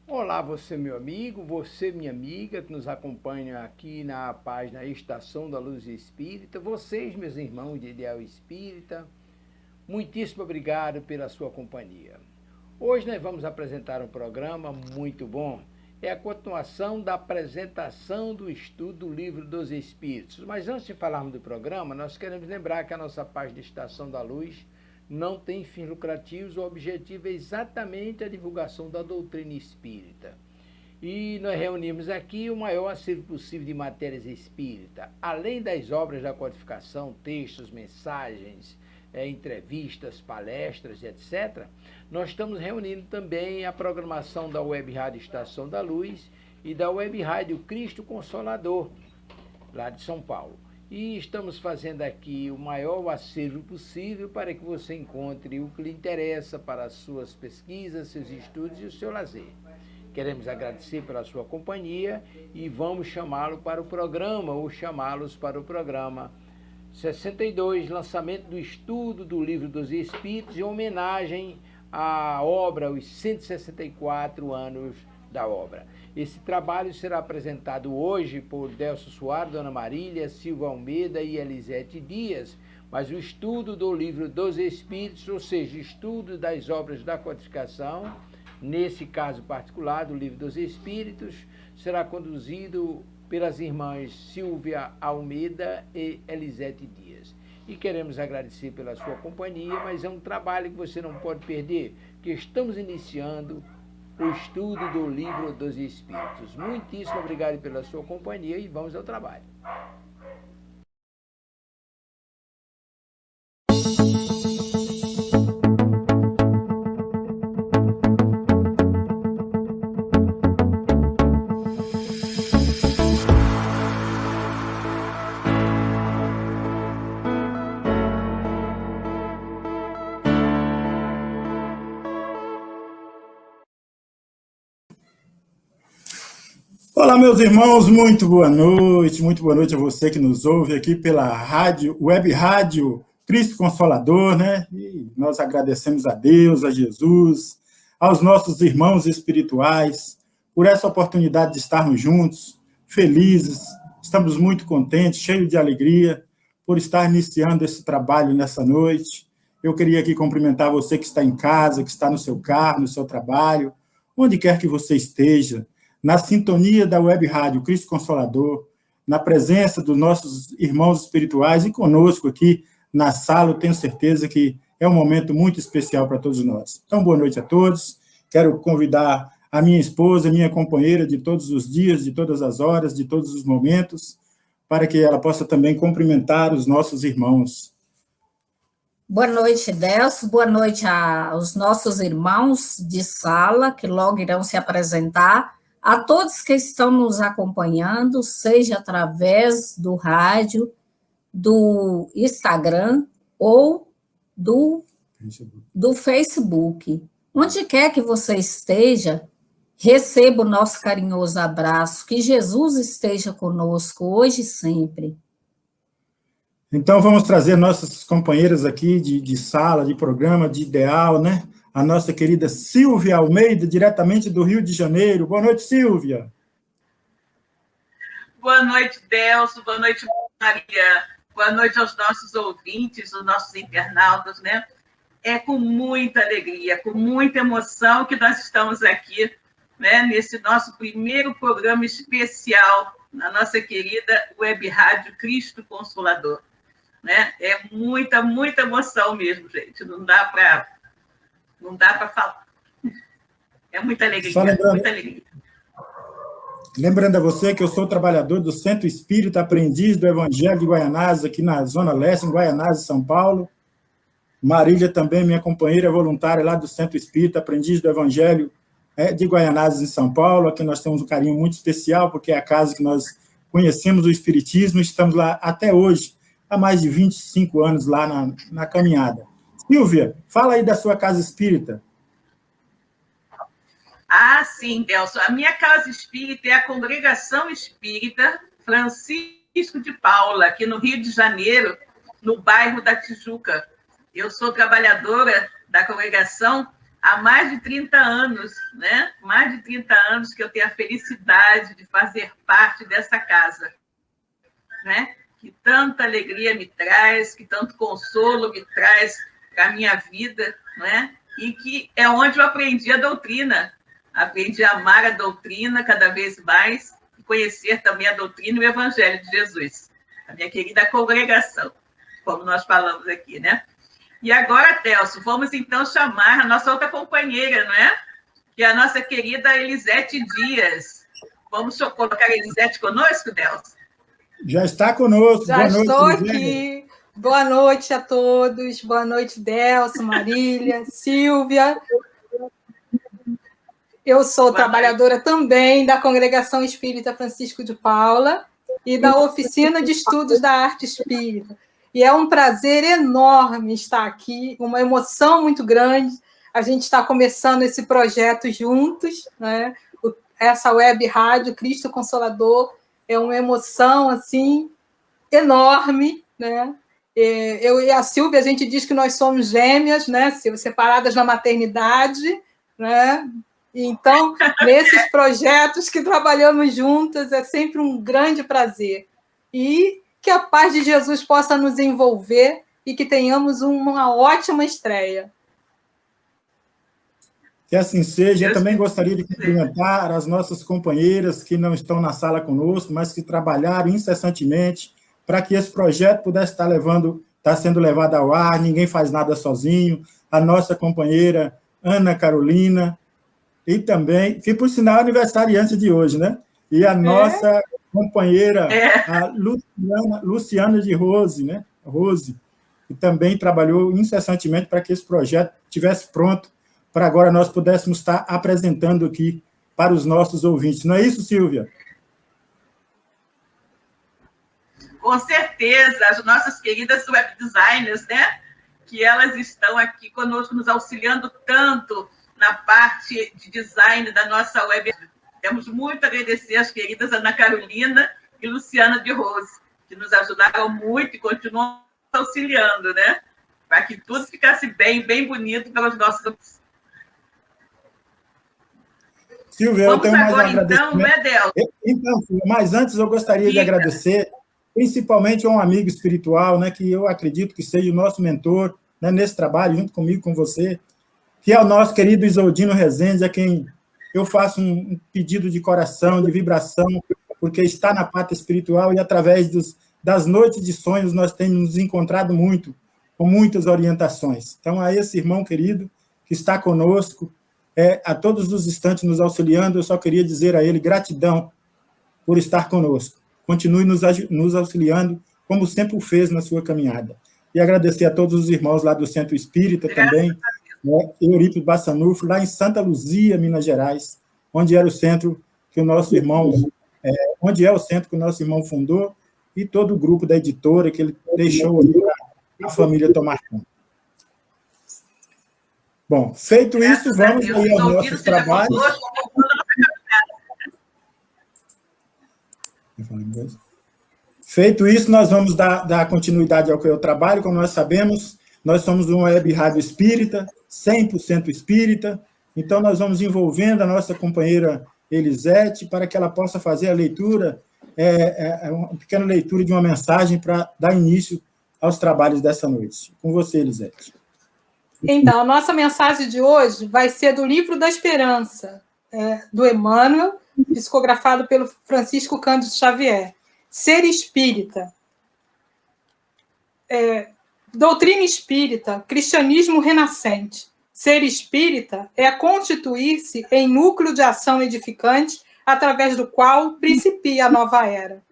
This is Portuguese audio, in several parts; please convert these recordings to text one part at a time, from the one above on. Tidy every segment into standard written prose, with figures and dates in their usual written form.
Olá, você meu amigo, você minha amiga que nos acompanha aqui na página Estação da Luz Espírita, vocês meus irmãos de Ideal Espírita, muitíssimo obrigado pela sua companhia. Hoje nós vamos apresentar um programa muito bom, é a continuação da apresentação do estudo do Livro dos Espíritos. Mas antes de falarmos do programa, nós queremos lembrar que a nossa página Estação da Luz não tem fins lucrativos, o objetivo é exatamente a divulgação da doutrina espírita. E nós reunimos aqui o maior acervo possível de matérias espírita, além das obras da codificação, textos, mensagens, entrevistas, palestras, etc. Nós estamos reunindo também a programação da Web Rádio Estação da Luz e da Web Rádio Cristo Consolador, lá de São Paulo. E estamos fazendo aqui o maior acervo possível para que você encontre o que lhe interessa para as suas pesquisas, seus estudos e o seu lazer. Queremos agradecer pela sua companhia e vamos chamá-lo para o programa, ou chamá-los para o programa 62, lançamento do estudo do Livro dos Espíritos, em homenagem à obra, os 164 anos da obra. Esse trabalho será apresentado hoje por Delcio Soares, Dona Marília, Silva Almeida e Elisete Dias, mas o estudo do Livro dos Espíritos, ou seja, estudo das obras da codificação, nesse caso particular do Livro dos Espíritos, será conduzido pelas irmãs Silvia Almeida e Elisete Dias. E queremos agradecer pela sua companhia, mas é um trabalho que você não pode perder, que estamos iniciando o estudo do Livro dos Espíritos. Muitíssimo obrigado pela sua companhia e vamos ao trabalho. Olá, meus irmãos, muito boa noite a você que nos ouve aqui pela rádio, web rádio Cristo Consolador, né? E nós agradecemos a Deus, a Jesus, aos nossos irmãos espirituais, por essa oportunidade de estarmos juntos, felizes, estamos muito contentes, cheios de alegria, por estar iniciando esse trabalho nessa noite. Eu queria aqui cumprimentar você que está em casa, que está no seu carro, no seu trabalho, onde quer que você esteja, na sintonia da web rádio Cristo Consolador, na presença dos nossos irmãos espirituais e conosco aqui na sala, eu tenho certeza que é um momento muito especial para todos nós. Então, boa noite a todos. Quero convidar a minha esposa, minha companheira de todos os dias, de todas as horas, de todos os momentos, para que ela possa também cumprimentar os nossos irmãos. Boa noite, Delcio. Boa noite aos nossos irmãos de sala, que logo irão se apresentar. A todos que estão nos acompanhando, seja através do rádio, do Instagram ou do Facebook. Onde quer que você esteja, receba o nosso carinhoso abraço. Que Jesus esteja conosco hoje e sempre. Então, vamos trazer nossas companheiras aqui de sala, de programa, de ideal, né? A nossa querida Silvia Almeida, diretamente do Rio de Janeiro. Boa noite, Silvia. Boa noite, Delcio. Boa noite, Maria. Boa noite aos nossos ouvintes, os nossos internautas, né? É com muita alegria, com muita emoção que nós estamos aqui, né? Nesse nosso primeiro programa especial na nossa querida Web Rádio Cristo Consolador, né? É muita emoção mesmo, gente. Não dá para falar. É muita alegria, muita alegria. Lembrando a você que eu sou trabalhador do Centro Espírita Aprendiz do Evangelho de Guaianazes, aqui na Zona Leste, em Guaianazes, São Paulo. Marília também, minha companheira voluntária lá do Centro Espírita Aprendiz do Evangelho de Guaianazes, em São Paulo. Aqui nós temos um carinho muito especial, porque é a casa que nós conhecemos o Espiritismo, estamos lá até hoje, há mais de 25 anos lá na caminhada. Silvia, fala aí da sua casa espírita. Ah, sim, Delcio. A minha casa espírita é a Congregação Espírita Francisco de Paula, aqui no Rio de Janeiro, no bairro da Tijuca. Eu sou trabalhadora da congregação há mais de 30 anos, né? Mais de 30 anos que eu tenho a felicidade de fazer parte dessa casa, né? Que tanta alegria me traz, que tanto consolo me traz para a minha vida, né? E que é onde eu aprendi a doutrina, aprendi a amar a doutrina cada vez mais e conhecer também a doutrina e o Evangelho de Jesus, a minha querida congregação, como nós falamos aqui, né? E agora, Delso, vamos então chamar a nossa outra companheira, não é? Que é a nossa querida Elisete Dias. Vamos colocar a Elisete conosco, Delso? Já está conosco. Já estou aqui. Boa noite a todos. Boa noite, Delso, Marília, Silvia. Eu sou trabalhadora também da Congregação Espírita Francisco de Paula e da Oficina de Estudos da Arte Espírita. E é um prazer enorme estar aqui, uma emoção muito grande. A gente está começando esse projeto juntos, né? Essa web rádio Cristo Consolador é uma emoção assim enorme, né? Eu e a Silvia, a gente diz que nós somos gêmeas, né? Separadas na maternidade, né? Então, nesses projetos que trabalhamos juntas, é sempre um grande prazer. E que a paz de Jesus possa nos envolver e que tenhamos uma ótima estreia. Que assim seja. Eu também gostaria de cumprimentar as nossas companheiras que não estão na sala conosco, mas que trabalharam incessantemente para que esse projeto pudesse estar sendo levado ao ar. Ninguém faz nada sozinho. A nossa companheira Ana Carolina, e também, que por sinal é aniversariante de hoje, né? E a nossa companheira, a Luciana de Rose, né? Rose, que também trabalhou incessantemente para que esse projeto estivesse pronto, para agora nós pudéssemos estar apresentando aqui para os nossos ouvintes. Não é isso, Silvia? Com certeza, as nossas queridas web designers, né? Que elas estão aqui conosco, nos auxiliando tanto na parte de design da nossa web. Temos muito a agradecer às queridas Ana Carolina e Luciana de Rose, que nos ajudaram muito e continuam auxiliando, né? Para que tudo ficasse bem bonito para os nossos. Silvia, vamos eu tenho agora, mais um então, né, Del? Então, mas antes eu gostaria de agradecer, principalmente a um amigo espiritual, né, que eu acredito que seja o nosso mentor, né, nesse trabalho, junto comigo, com você, que é o nosso querido Isoldino Rezende, a quem eu faço um pedido de coração, de vibração, porque está na pátria espiritual e através das noites de sonhos nós temos nos encontrado muito, com muitas orientações. Então, a esse irmão querido que está conosco, a todos os instantes nos auxiliando, eu só queria dizer a ele gratidão por estar conosco. Continue nos auxiliando, como sempre o fez na sua caminhada. E agradecer a todos os irmãos lá do Centro Espírita também, Eurípides Bassanufo, lá em Santa Luzia, Minas Gerais, onde era o centro que o nosso irmão, onde é o centro que o nosso irmão fundou, e todo o grupo da editora que ele deixou ali para a família tomar conta. Bom, feito isso, vamos aí aos nossos trabalhos. Feito isso, nós vamos dar continuidade ao que eu trabalho. Como nós sabemos, nós somos uma web rádio espírita, 100% espírita, então nós vamos envolvendo a nossa companheira Elisete para que ela possa fazer a leitura, uma pequena leitura de uma mensagem para dar início aos trabalhos dessa noite. Com você, Elisete. Então, a nossa mensagem de hoje vai ser do Livro da Esperança, do Emmanuel, psicografado pelo Francisco Cândido Xavier. Ser espírita. Doutrina espírita, cristianismo renascente. Ser espírita é constituir-se em núcleo de ação edificante através do qual principia a nova era.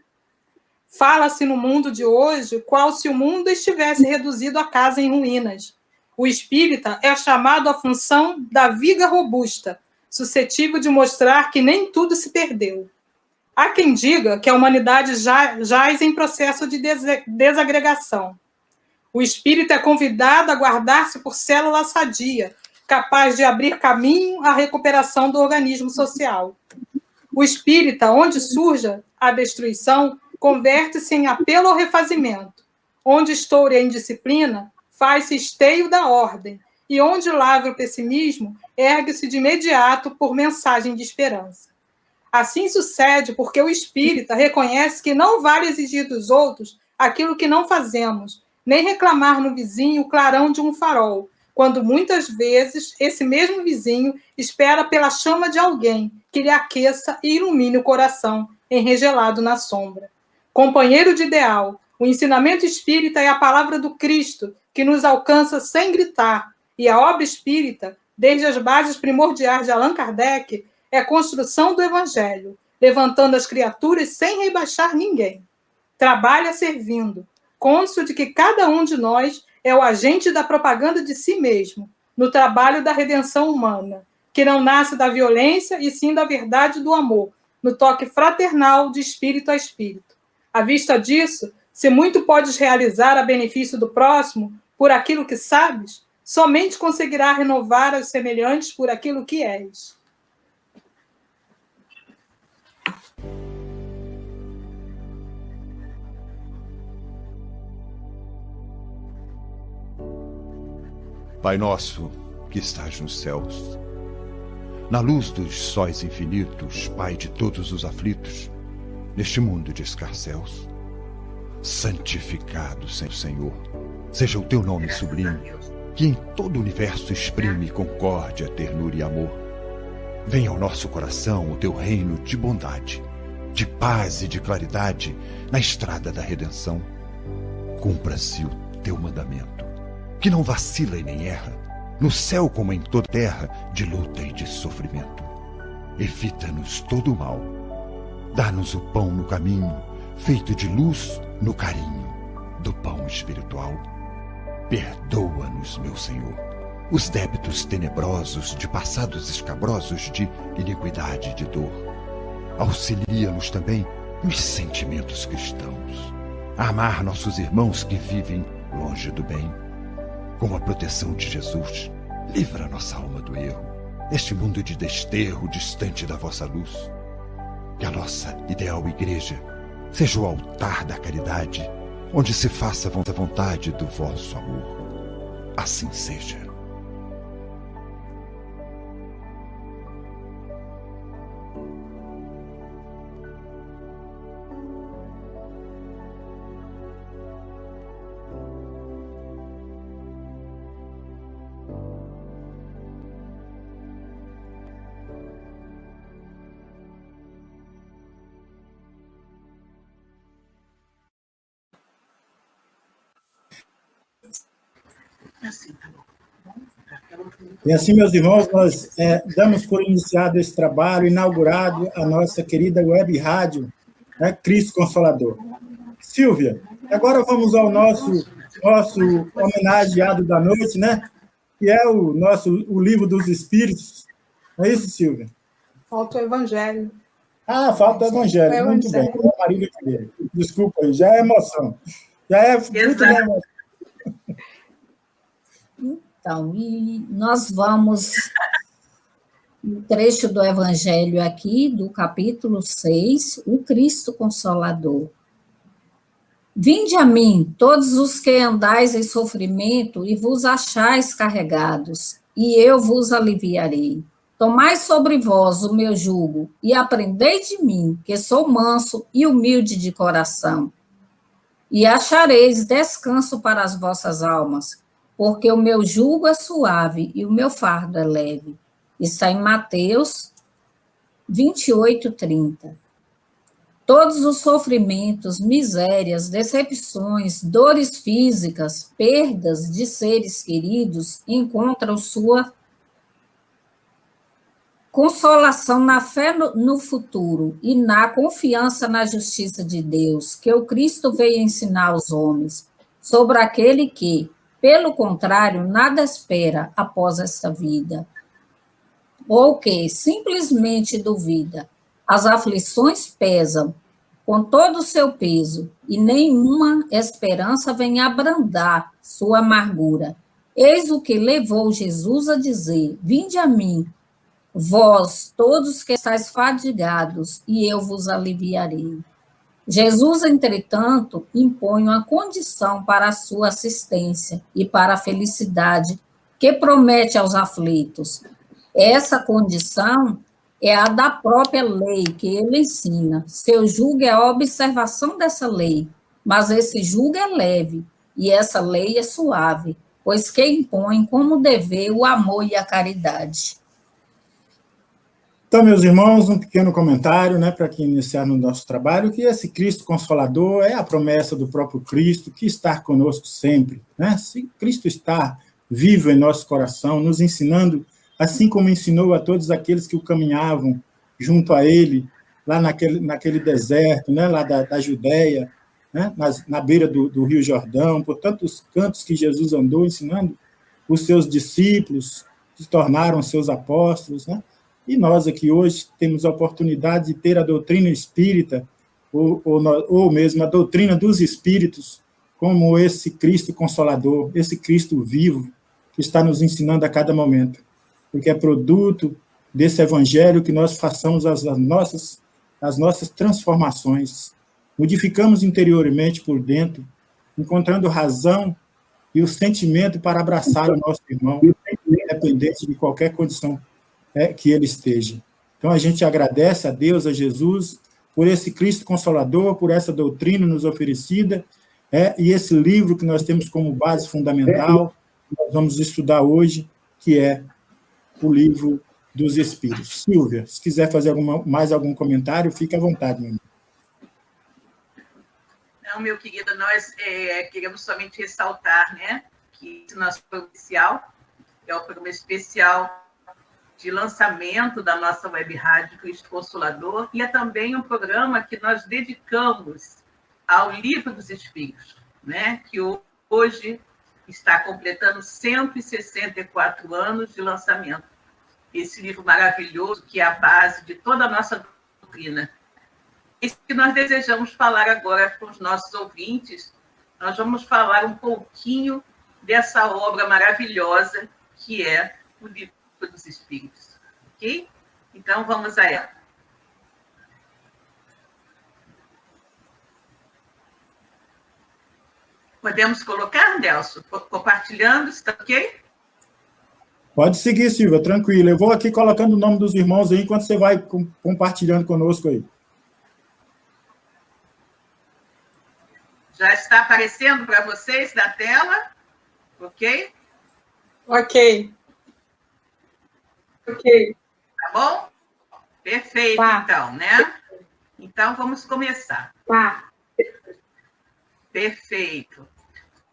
Fala-se no mundo de hoje qual se o mundo estivesse reduzido a casa em ruínas. O espírita é chamado à função da viga robusta, suscetível de mostrar que nem tudo se perdeu. Há quem diga que a humanidade jaz em processo de desagregação. O espírito é convidado a guardar-se por célula sadia, capaz de abrir caminho à recuperação do organismo social. O espírita, onde surja a destruição, converte-se em apelo ao refazimento. Onde estoure a indisciplina, faz-se esteio da ordem, e onde lavra o pessimismo, ergue-se de imediato por mensagem de esperança. Assim sucede porque o espírita reconhece que não vale exigir dos outros aquilo que não fazemos, nem reclamar no vizinho o clarão de um farol, quando muitas vezes esse mesmo vizinho espera pela chama de alguém que lhe aqueça e ilumine o coração, enregelado na sombra. Companheiro de ideal, o ensinamento espírita é a palavra do Cristo, que nos alcança sem gritar, e a obra espírita, desde as bases primordiais de Allan Kardec, é a construção do Evangelho, levantando as criaturas sem rebaixar ninguém. Trabalha servindo, cônscio de que cada um de nós é o agente da propaganda de si mesmo, no trabalho da redenção humana, que não nasce da violência e sim da verdade do amor, no toque fraternal de espírito a espírito. À vista disso, se muito podes realizar a benefício do próximo por aquilo que sabes, somente conseguirá renovar os semelhantes por aquilo que és. Pai nosso, que estás nos céus, na luz dos sóis infinitos, Pai de todos os aflitos, neste mundo de escarcéus, santificado seja o Senhor, seja o teu nome sublime, que em todo o universo exprime concórdia, ternura e amor. Venha ao nosso coração o teu reino de bondade, de paz e de claridade na estrada da redenção. Cumpra-se o teu mandamento, que não vacila e nem erra, no céu como em toda terra, de luta e de sofrimento. Evita-nos todo o mal. Dá-nos o pão no caminho, feito de luz no carinho do pão espiritual. Perdoa-nos, meu Senhor, os débitos tenebrosos de passados escabrosos de iniquidade e de dor. Auxilia-nos também nos sentimentos cristãos, a amar nossos irmãos que vivem longe do bem. Com a proteção de Jesus, livra nossa alma do erro, neste mundo de desterro distante da vossa luz. Que a nossa ideal igreja seja o altar da caridade, onde se faça a vontade do vosso amor. Assim seja. E assim, meus irmãos, nós damos por iniciado esse trabalho, inaugurado a nossa querida web rádio, né, Cristo Consolador. Silvia, agora vamos ao nosso homenageado da noite, né? Que é o Livro dos Espíritos. Não é isso, Silvia? Falta o Evangelho. Ah, falta o Evangelho. Muito bem. Marília Ribeiro. Desculpa, já é emoção. Já é muito emoção. Então, e nós vamos um trecho do Evangelho aqui, do capítulo 6, o Cristo Consolador. Vinde a mim, todos os que andais em sofrimento e vos achais carregados, e eu vos aliviarei. Tomai sobre vós o meu jugo e aprendei de mim, que sou manso e humilde de coração. E achareis descanso para as vossas almas, porque o meu jugo é suave e o meu fardo é leve. Está em Mateus 28:30. Todos os sofrimentos, misérias, decepções, dores físicas, perdas de seres queridos encontram sua consolação na fé no futuro e na confiança na justiça de Deus, que o Cristo veio ensinar aos homens, sobre aquele que, pelo contrário, nada espera após esta vida, ou que simplesmente duvida. As aflições pesam com todo o seu peso, e nenhuma esperança vem abrandar sua amargura. Eis o que levou Jesus a dizer: vinde a mim, vós todos que estáis fadigados, e eu vos aliviarei. Jesus, entretanto, impõe uma condição para a sua assistência e para a felicidade que promete aos aflitos. Essa condição é a da própria lei que ele ensina. Seu jugo é a observação dessa lei, mas esse jugo é leve e essa lei é suave, pois que impõe como dever o amor e a caridade. Então, meus irmãos, um pequeno comentário, né, para que iniciar no nosso trabalho, que esse Cristo Consolador é a promessa do próprio Cristo, que está conosco sempre, né? Se Cristo está vivo em nosso coração, nos ensinando, assim como ensinou a todos aqueles que o caminhavam junto a ele, lá naquele deserto, né, lá da Judéia, né, na beira do Rio Jordão, por tantos cantos que Jesus andou ensinando, os seus discípulos se tornaram seus apóstolos, né? E nós aqui hoje temos a oportunidade de ter a doutrina espírita, ou mesmo a doutrina dos espíritos, como esse Cristo Consolador, esse Cristo vivo, que está nos ensinando a cada momento. Porque é produto desse evangelho que nós façamos as nossas transformações. Modificamos interiormente por dentro, encontrando razão e o sentimento para abraçar o nosso irmão, independente de qualquer condição que ele esteja. Então, a gente agradece a Deus, a Jesus, por esse Cristo Consolador, por essa doutrina nos oferecida, e esse livro que nós temos como base fundamental, que nós vamos estudar hoje, que é o Livro dos Espíritos. Silvia, se quiser fazer mais algum comentário, fique à vontade, meu amigo. Não, meu querido, nós queremos somente ressaltar, né, que esse nosso programa especial é o programa especial de lançamento da nossa web rádio Cristo Consolador, e é também um programa que nós dedicamos ao Livro dos Espíritos, né, que hoje está completando 164 anos de lançamento. Esse livro maravilhoso, que é a base de toda a nossa doutrina. Isso que nós desejamos falar agora com os nossos ouvintes. Nós vamos falar um pouquinho dessa obra maravilhosa que é o Livro dos Espíritos. Ok? Então, vamos a ela. Podemos colocar, Nelson? Compartilhando, está ok? Pode seguir, Silvia, tranquilo. Eu vou aqui colocando o nome dos irmãos aí, enquanto você vai compartilhando conosco aí. Já está aparecendo para vocês na tela? Ok? Ok. Ok. Tá bom? Perfeito, Tá. Então, né? Então, vamos começar. Tá. Perfeito.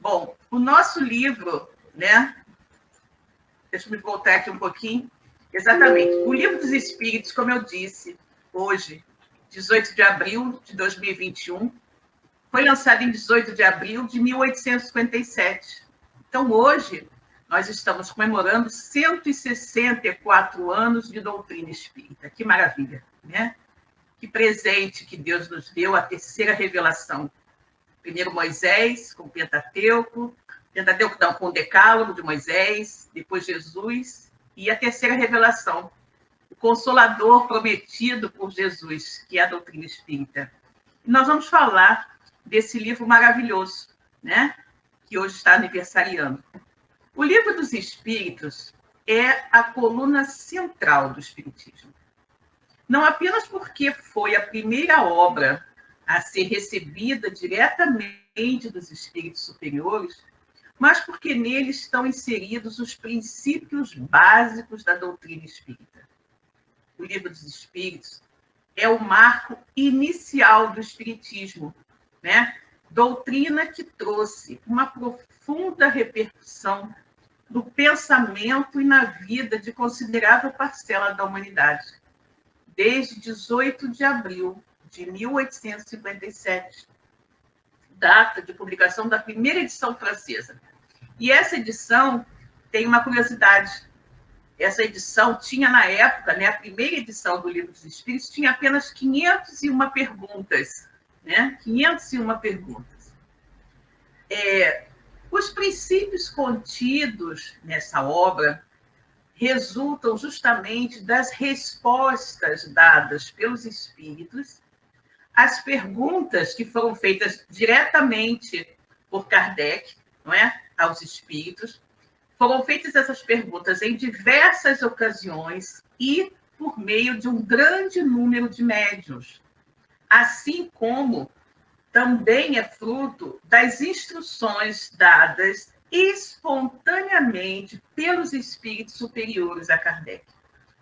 Bom, o nosso livro, né? Deixa eu me voltar aqui um pouquinho. Exatamente. O Livro dos Espíritos, como eu disse, hoje, 18 de abril de 2021, foi lançado em 18 de abril de 1857. Então, hoje, nós estamos comemorando 164 anos de doutrina espírita. Que maravilha, né? Que presente que Deus nos deu, a terceira revelação. Primeiro Moisés, com o Pentateuco não, com o Decálogo de Moisés, depois Jesus, e a terceira revelação, o Consolador prometido por Jesus, que é a doutrina espírita. E nós vamos falar desse livro maravilhoso, né? Que hoje está aniversariando. O Livro dos Espíritos é a coluna central do Espiritismo. Não apenas porque foi a primeira obra a ser recebida diretamente dos espíritos superiores, mas porque nele estão inseridos os princípios básicos da doutrina espírita. O Livro dos Espíritos é o marco inicial do espiritismo, né? Doutrina que trouxe uma profunda repercussão no pensamento e na vida de considerável parcela da humanidade, desde 18 de abril de 1857, data de publicação da primeira edição francesa. E essa edição tem uma curiosidade. Essa edição tinha, na época, né, a primeira edição do Livro dos Espíritos, tinha apenas 501 perguntas. Né? 501 perguntas. Os princípios contidos nessa obra resultam justamente das respostas dadas pelos espíritos às perguntas que foram feitas diretamente por Kardec, não é? Aos espíritos, foram feitas essas perguntas em diversas ocasiões e por meio de um grande número de médiuns, assim como também é fruto das instruções dadas espontaneamente pelos espíritos superiores a Kardec.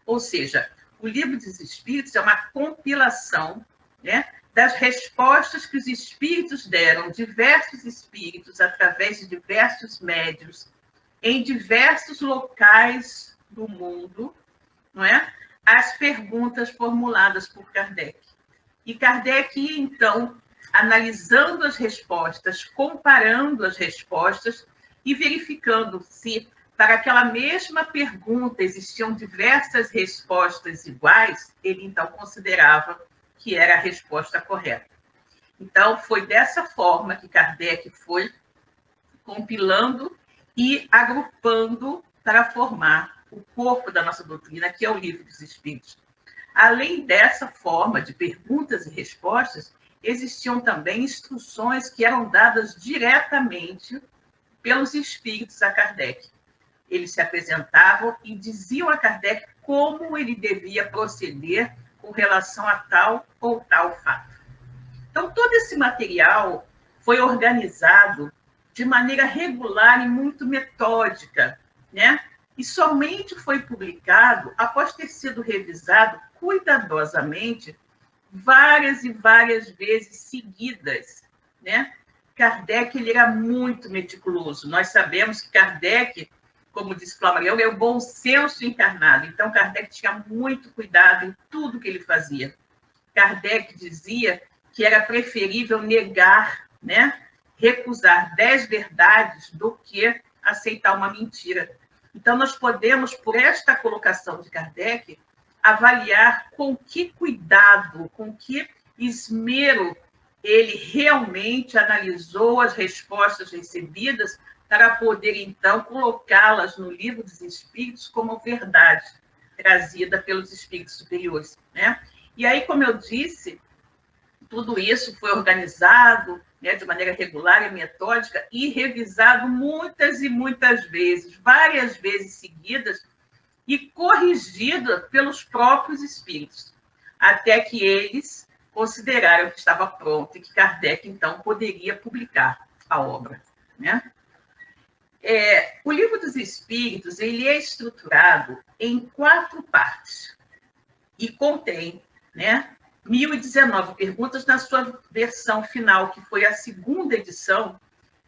Ou seja, o Livro dos Espíritos é uma compilação, né, das respostas que os espíritos deram, diversos espíritos, através de diversos médiuns, em diversos locais do mundo, não é? As perguntas formuladas por Kardec. E Kardec, então, analisando as respostas, comparando as respostas e verificando se para aquela mesma pergunta existiam diversas respostas iguais, ele então considerava que era a resposta correta. Então, foi dessa forma que Kardec foi compilando e agrupando para formar o corpo da nossa doutrina, que é o Livro dos Espíritos. Além dessa forma de perguntas e respostas, existiam também instruções que eram dadas diretamente pelos espíritos a Kardec. Eles se apresentavam e diziam a Kardec como ele devia proceder com relação a tal ou tal fato. Então, todo esse material foi organizado de maneira regular e muito metódica, né? E somente foi publicado após ter sido revisado cuidadosamente várias e várias vezes seguidas, né? Kardec, ele era muito meticuloso. Nós sabemos que Kardec, como disse Flammarion, é o bom senso encarnado. Então, Kardec tinha muito cuidado em tudo que ele fazia. Kardec dizia que era preferível negar, né? Recusar 10 verdades do que aceitar uma mentira. Então, nós podemos, por esta colocação de Kardec, avaliar com que cuidado, com que esmero ele realmente analisou as respostas recebidas para poder, então, colocá-las no Livro dos Espíritos como verdade trazida pelos espíritos superiores, né? E aí, como eu disse, tudo isso foi organizado, né, de maneira regular e metódica e revisado muitas e muitas vezes, várias vezes seguidas, e corrigida pelos próprios espíritos, até que eles consideraram que estava pronto e que Kardec, então, poderia publicar a obra, né? O Livro dos Espíritos, ele é estruturado em 4 partes e contém, né, 1019 perguntas na sua versão final, que foi a segunda edição,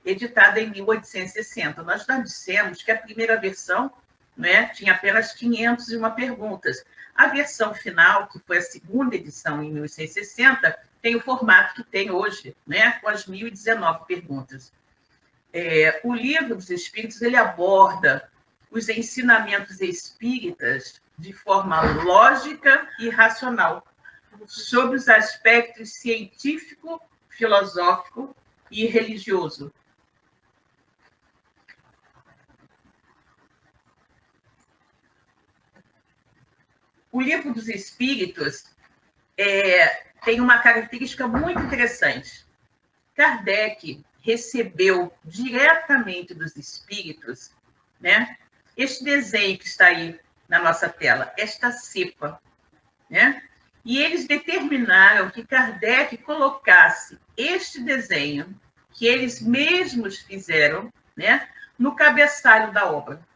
editada em 1860. Nós já dissemos que a primeira versão, né, tinha apenas 501 perguntas. A versão final, que foi a segunda edição, em 1860, tem o formato que tem hoje, né, com as 1019 perguntas. O Livro dos Espíritos, ele aborda os ensinamentos espíritas de forma lógica e racional, sobre os aspectos científico, filosófico e religioso. O Livro dos Espíritos tem uma característica muito interessante. Kardec recebeu diretamente dos espíritos, né, este desenho que está aí na nossa tela, esta cepa, né? E eles determinaram que Kardec colocasse este desenho, que eles mesmos fizeram, né, no cabeçalho da obra.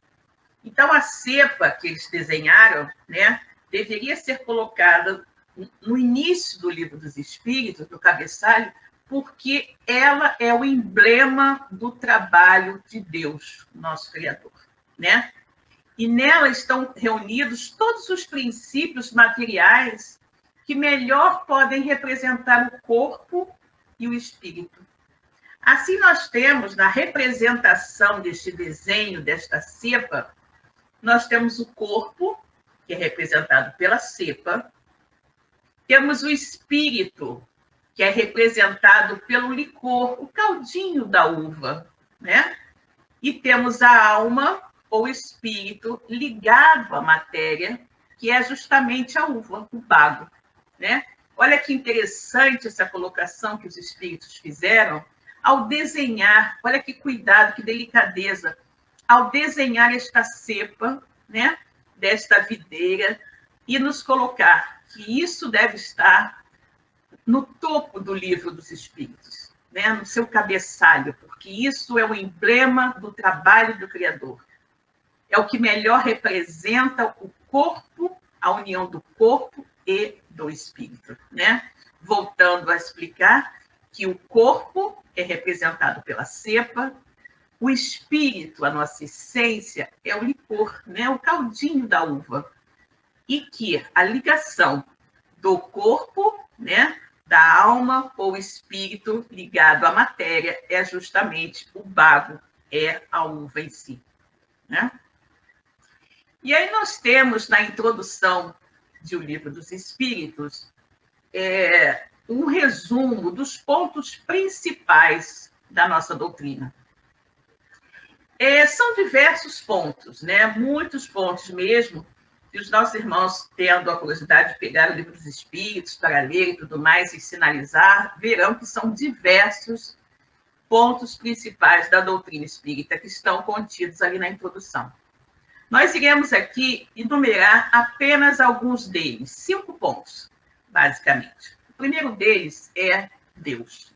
Então, a cepa que eles desenharam, né, deveria ser colocada no início do Livro dos Espíritos, no cabeçalho, porque ela é o emblema do trabalho de Deus, nosso Criador, né? E nela estão reunidos todos os princípios materiais que melhor podem representar o corpo e o espírito. Assim, nós temos, na representação deste desenho, desta cepa, nós temos o corpo, que é representado pela cepa, temos o espírito, que é representado pelo licor, o caldinho da uva, né? E temos a alma, ou espírito, ligado à matéria, que é justamente a uva, o bago, né? Olha que interessante essa colocação que os espíritos fizeram ao desenhar, olha que cuidado, que delicadeza, ao desenhar esta cepa, né, desta videira, e nos colocar que isso deve estar no topo do livro dos Espíritos, né, no seu cabeçalho, porque isso é o emblema do trabalho do Criador. É o que melhor representa o corpo, a união do corpo e do espírito, né? Voltando a explicar que o corpo é representado pela cepa, o espírito, a nossa essência, é o licor, né? O caldinho da uva. E que a ligação do corpo, né, da alma ou espírito ligado à matéria é justamente o bago, é a uva em si, né? E aí nós temos, na introdução de O Livro dos Espíritos, um resumo dos pontos principais da nossa doutrina. São diversos pontos, né? Muitos pontos mesmo, e os nossos irmãos, tendo a curiosidade de pegar o Livro dos Espíritos para ler e tudo mais, e sinalizar, verão que são diversos pontos principais da doutrina espírita que estão contidos ali na introdução. Nós iremos aqui enumerar apenas alguns deles, 5 pontos, basicamente. O primeiro deles é Deus,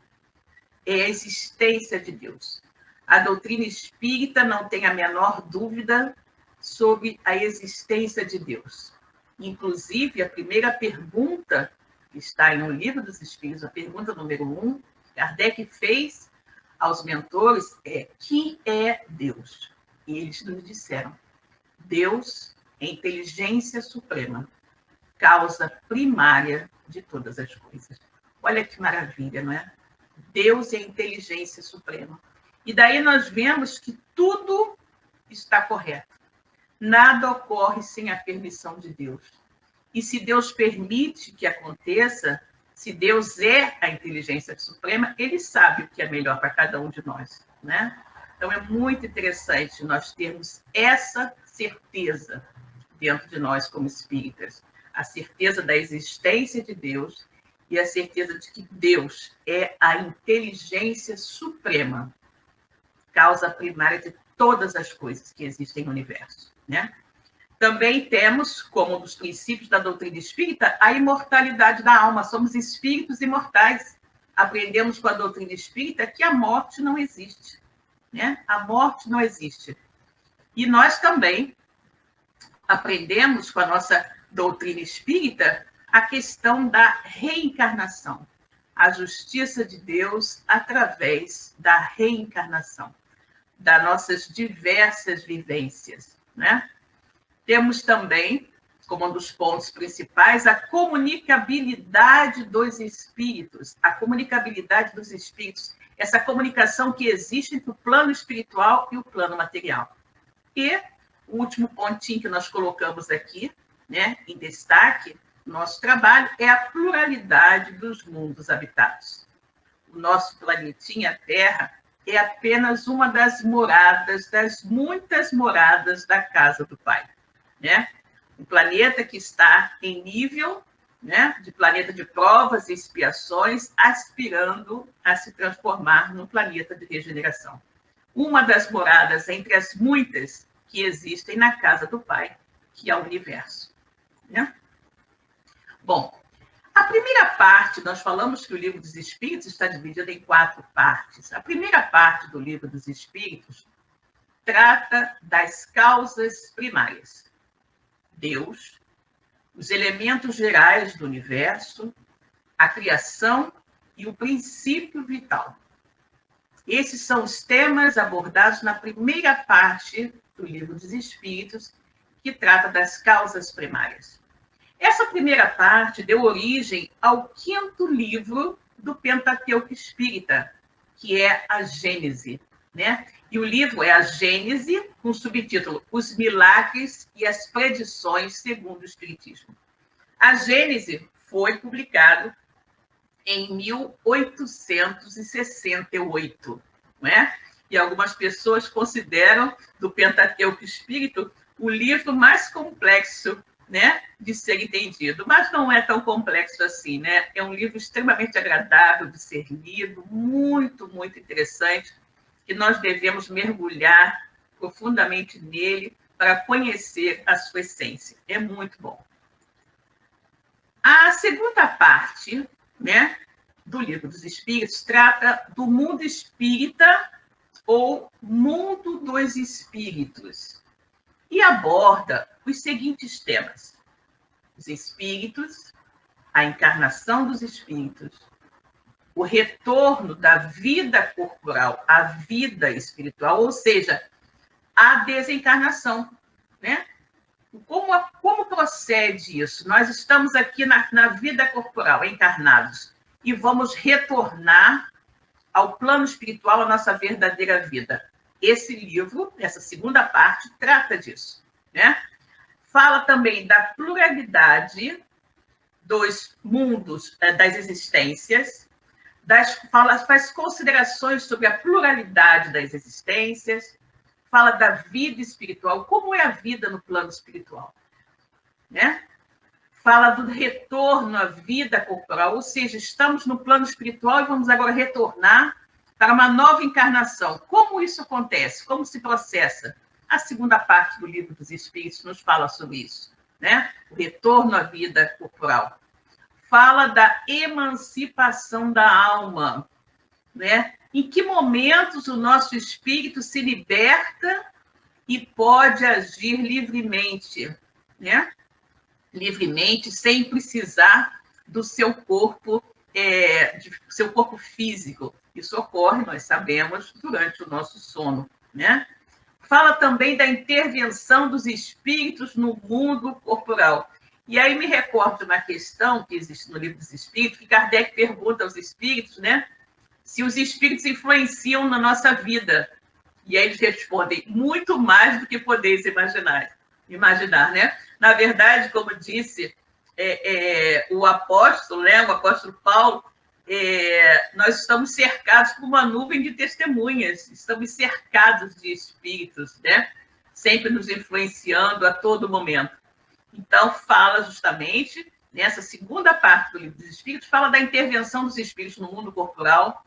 é a existência de Deus. A doutrina espírita não tem a menor dúvida sobre a existência de Deus. Inclusive, a primeira pergunta que está em O Livro dos Espíritos, a pergunta número 1, Kardec fez aos mentores é: que é Deus? E eles nos disseram: Deus é inteligência suprema, causa primária de todas as coisas. Olha que maravilha, não é? Deus é inteligência suprema. E daí nós vemos que tudo está correto. Nada ocorre sem a permissão de Deus. E se Deus permite que aconteça, se Deus é a inteligência suprema, ele sabe o que é melhor para cada um de nós, né? Então, é muito interessante nós termos essa certeza dentro de nós como espíritas, a certeza da existência de Deus e a certeza de que Deus é a inteligência suprema, causa primária de todas as coisas que existem no universo, né? Também temos, como um dos princípios da doutrina espírita, a imortalidade da alma. Somos espíritos imortais. Aprendemos com a doutrina espírita que a morte não existe, né? A morte não existe. E nós também aprendemos com a nossa doutrina espírita a questão da reencarnação, a justiça de Deus através da reencarnação, das nossas diversas vivências, né? Temos também, como um dos pontos principais, a comunicabilidade dos espíritos. A comunicabilidade dos espíritos, essa comunicação que existe entre o plano espiritual e o plano material. E o último pontinho que nós colocamos aqui, né, em destaque, no nosso trabalho, é a pluralidade dos mundos habitados. O nosso planetinha Terra é apenas uma das moradas, das muitas moradas da casa do Pai, né? Um planeta que está em nível, né, de planeta de provas e expiações, aspirando a se transformar num planeta de regeneração. Uma das moradas entre as muitas que existem na casa do Pai, que é o universo, né? Bom, a primeira parte, nós falamos que o Livro dos Espíritos está dividido em 4 partes. A primeira parte do Livro dos Espíritos trata das causas primárias. Deus, os elementos gerais do universo, a criação e o princípio vital. Esses são os temas abordados na primeira parte do Livro dos Espíritos, que trata das causas primárias. Essa primeira parte deu origem ao 5º livro do Pentateuco Espírita, que é a Gênese, né? E o livro é a Gênese, com o subtítulo Os Milagres e as Predições segundo o Espiritismo. A Gênese foi publicado em 1868, não é? E algumas pessoas consideram, do Pentateuco Espírito, o livro mais complexo, né, de ser entendido, mas não é tão complexo assim, né? É um livro extremamente agradável de ser lido, muito, muito interessante, que nós devemos mergulhar profundamente nele para conhecer a sua essência. É muito bom. A segunda parte, né, do Livro dos Espíritos trata do mundo espírita ou mundo dos espíritos e aborda os seguintes temas: os espíritos, a encarnação dos espíritos, o retorno da vida corporal à vida espiritual, ou seja, a desencarnação, né? Como procede isso? Nós estamos aqui na vida corporal, encarnados, e vamos retornar ao plano espiritual, a nossa verdadeira vida. Esse livro, essa segunda parte, trata disso, né? Fala também da pluralidade dos mundos, das existências, faz considerações sobre a pluralidade das existências, fala da vida espiritual, como é a vida no plano espiritual, né? Fala do retorno à vida corporal, ou seja, estamos no plano espiritual e vamos agora retornar para uma nova encarnação. Como isso acontece? Como se processa? A segunda parte do Livro dos Espíritos nos fala sobre isso, né? O retorno à vida corporal. Fala da emancipação da alma, né? Em que momentos o nosso espírito se liberta e pode agir livremente, né? Livremente, sem precisar do seu corpo, seu corpo físico. Isso ocorre, nós sabemos, durante o nosso sono, né? Fala também da intervenção dos espíritos no mundo corporal. E aí me recordo de uma questão que existe no Livro dos Espíritos, que Kardec pergunta aos espíritos, né? Se os espíritos influenciam na nossa vida. E aí eles respondem, muito mais do que podeis imaginar, né? Na verdade, como disse o apóstolo, né? O apóstolo Paulo, nós estamos cercados por uma nuvem de testemunhas, estamos cercados de espíritos, né? Sempre nos influenciando a todo momento. Então, fala justamente, nessa segunda parte do Livro dos Espíritos, fala da intervenção dos espíritos no mundo corporal,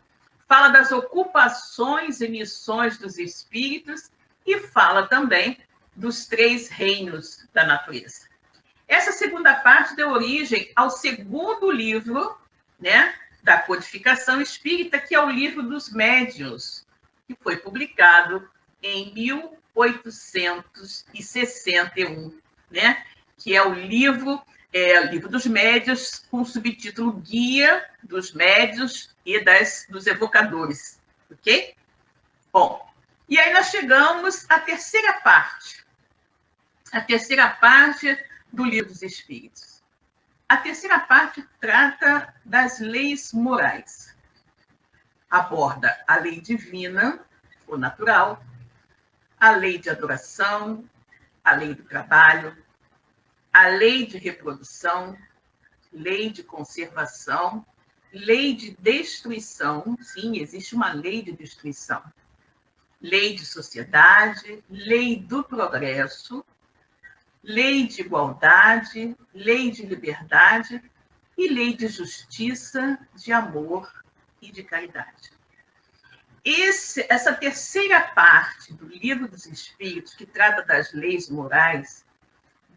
fala das ocupações e missões dos espíritos e fala também dos 3 reinos da natureza. Essa segunda parte deu origem ao segundo livro, né, da codificação espírita, que é o Livro dos Médiuns, que foi publicado em 1861, né, que é o livro dos Médiuns, com o subtítulo Guia dos Médiuns e dos Evocadores, ok? Bom, e aí nós chegamos à terceira parte do Livro dos Espíritos. A terceira parte trata das leis morais. Aborda a lei divina, ou natural, a lei de adoração, a lei do trabalho, a lei de reprodução, lei de conservação, lei de destruição. Sim, existe uma lei de destruição. Lei de sociedade, lei do progresso, lei de igualdade, lei de liberdade e lei de justiça, de amor e de caridade. Essa terceira parte do Livro dos Espíritos, que trata das leis morais,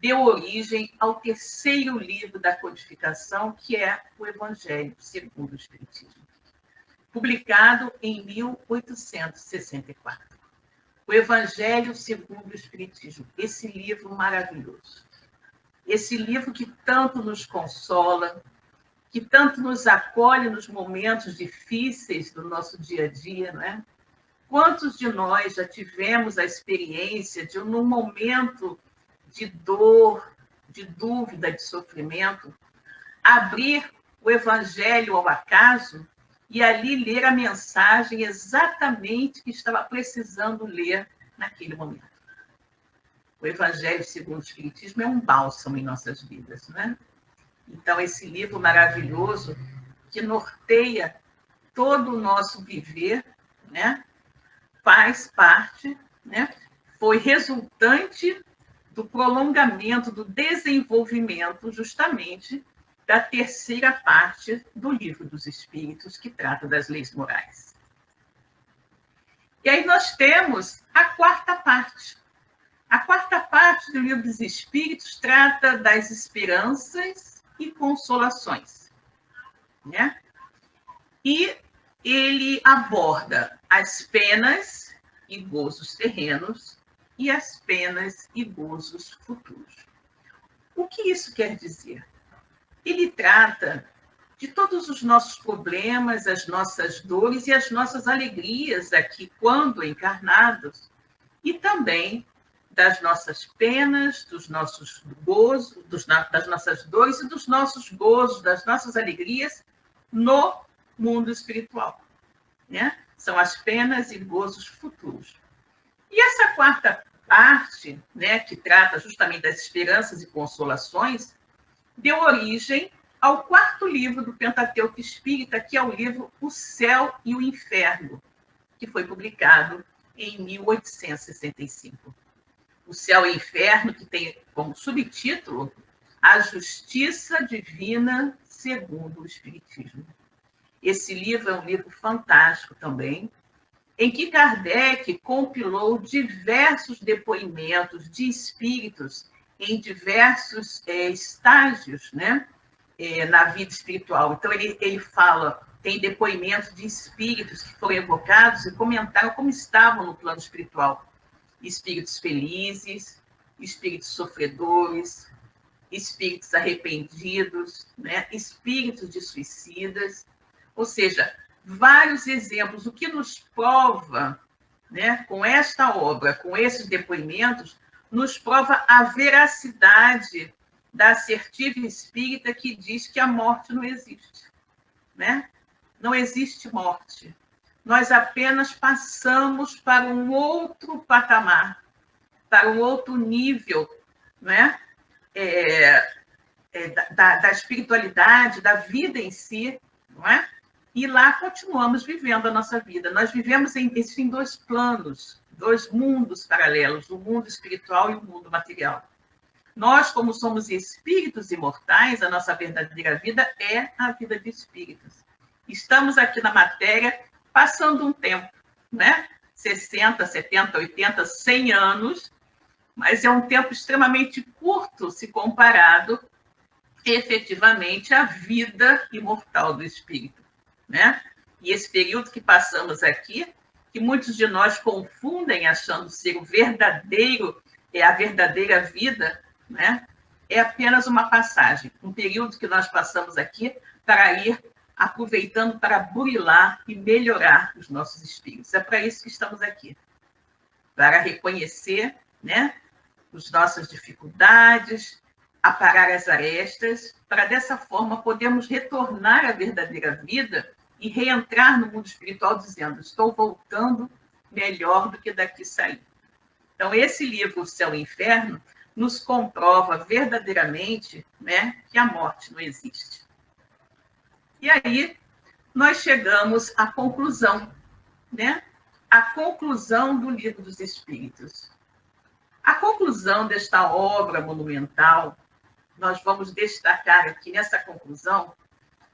deu origem ao terceiro livro da codificação, que é o Evangelho segundo o Espiritismo, publicado em 1864. O Evangelho segundo o Espiritismo, esse livro maravilhoso. Esse livro que tanto nos consola, que tanto nos acolhe nos momentos difíceis do nosso dia a dia, não é? Quantos de nós já tivemos a experiência de, num momento de dor, de dúvida, de sofrimento, abrir o Evangelho ao acaso e ali ler a mensagem exatamente que estava precisando ler naquele momento? O Evangelho segundo o Espiritismo é um bálsamo em nossas vidas, né? Então, esse livro maravilhoso que norteia todo o nosso viver, né? Faz parte, né? Foi resultante do prolongamento, do desenvolvimento, justamente, da terceira parte do Livro dos Espíritos, que trata das leis morais. E aí nós temos a quarta parte. A quarta parte do Livro dos Espíritos trata das esperanças e consolações, né? E ele aborda as penas e gozos terrenos e as penas e gozos futuros. O que isso quer dizer? Ele trata de todos os nossos problemas, as nossas dores e as nossas alegrias aqui quando encarnados, e também das nossas penas, dos nossos gozos, das nossas dores e dos nossos gozos, das nossas alegrias no mundo espiritual, né? São as penas e gozos futuros. E essa quarta parte, né, que trata justamente das esperanças e consolações, deu origem ao quarto livro do Pentateuco Espírita, que é o livro O Céu e o Inferno, que foi publicado em 1865. O Céu e o Inferno, que tem como subtítulo A Justiça Divina segundo o Espiritismo. Esse livro é um livro fantástico também, em que Kardec compilou diversos depoimentos de espíritos em diversos estágios, né, na vida espiritual. Então, ele fala, tem depoimentos de espíritos que foram evocados e comentaram como estavam no plano espiritual. Espíritos felizes, espíritos sofredores, espíritos arrependidos, né, espíritos de suicidas, ou seja, vários exemplos. O que nos prova, né, com esta obra, com esses depoimentos, nos prova a veracidade da assertiva espírita que diz que a morte não existe, né? Não existe morte. Nós apenas passamos para um outro patamar, para um outro nível, né? Da espiritualidade, da vida em si, não é? E lá continuamos vivendo a nossa vida. Nós vivemos em dois planos, dois mundos paralelos, o mundo espiritual e o mundo material. Nós, como somos espíritos imortais, a nossa verdadeira vida é a vida de espíritos. Estamos aqui na matéria passando um tempo, né? 60, 70, 80, 100 anos, mas é um tempo extremamente curto se comparado efetivamente à vida imortal do espírito, né? E esse período que passamos aqui, que muitos de nós confundem achando ser o verdadeiro, a verdadeira vida, né? É apenas uma passagem, um período que nós passamos aqui para ir aproveitando para burilar e melhorar os nossos espíritos. É para isso que estamos aqui, para reconhecer, né, as nossas dificuldades, aparar as arestas, para dessa forma podermos retornar à verdadeira vida e reentrar no mundo espiritual dizendo: estou voltando melhor do que daqui saí. Então, esse livro, O Céu e o Inferno, nos comprova verdadeiramente, né, que a morte não existe. E aí, nós chegamos à conclusão, né? A conclusão do Livro dos Espíritos. A conclusão desta obra monumental, nós vamos destacar aqui nessa conclusão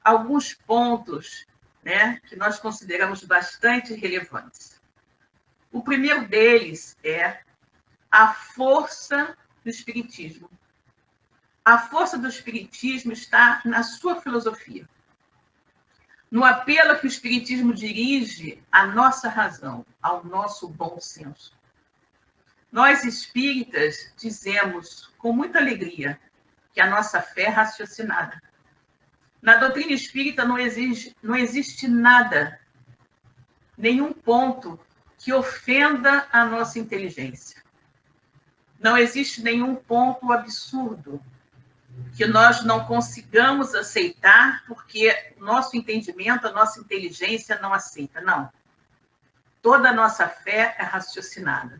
alguns pontos, né, que nós consideramos bastante relevantes. O primeiro deles é a força do Espiritismo. A força do Espiritismo está na sua filosofia, no apelo que o Espiritismo dirige à nossa razão, ao nosso bom senso. Nós, espíritas, dizemos com muita alegria que a nossa fé é raciocinada. Na doutrina espírita não existe nada, nenhum ponto que ofenda a nossa inteligência. Não existe nenhum ponto absurdo que nós não consigamos aceitar porque nosso entendimento, a nossa inteligência não aceita. Não. Toda a nossa fé é raciocinada.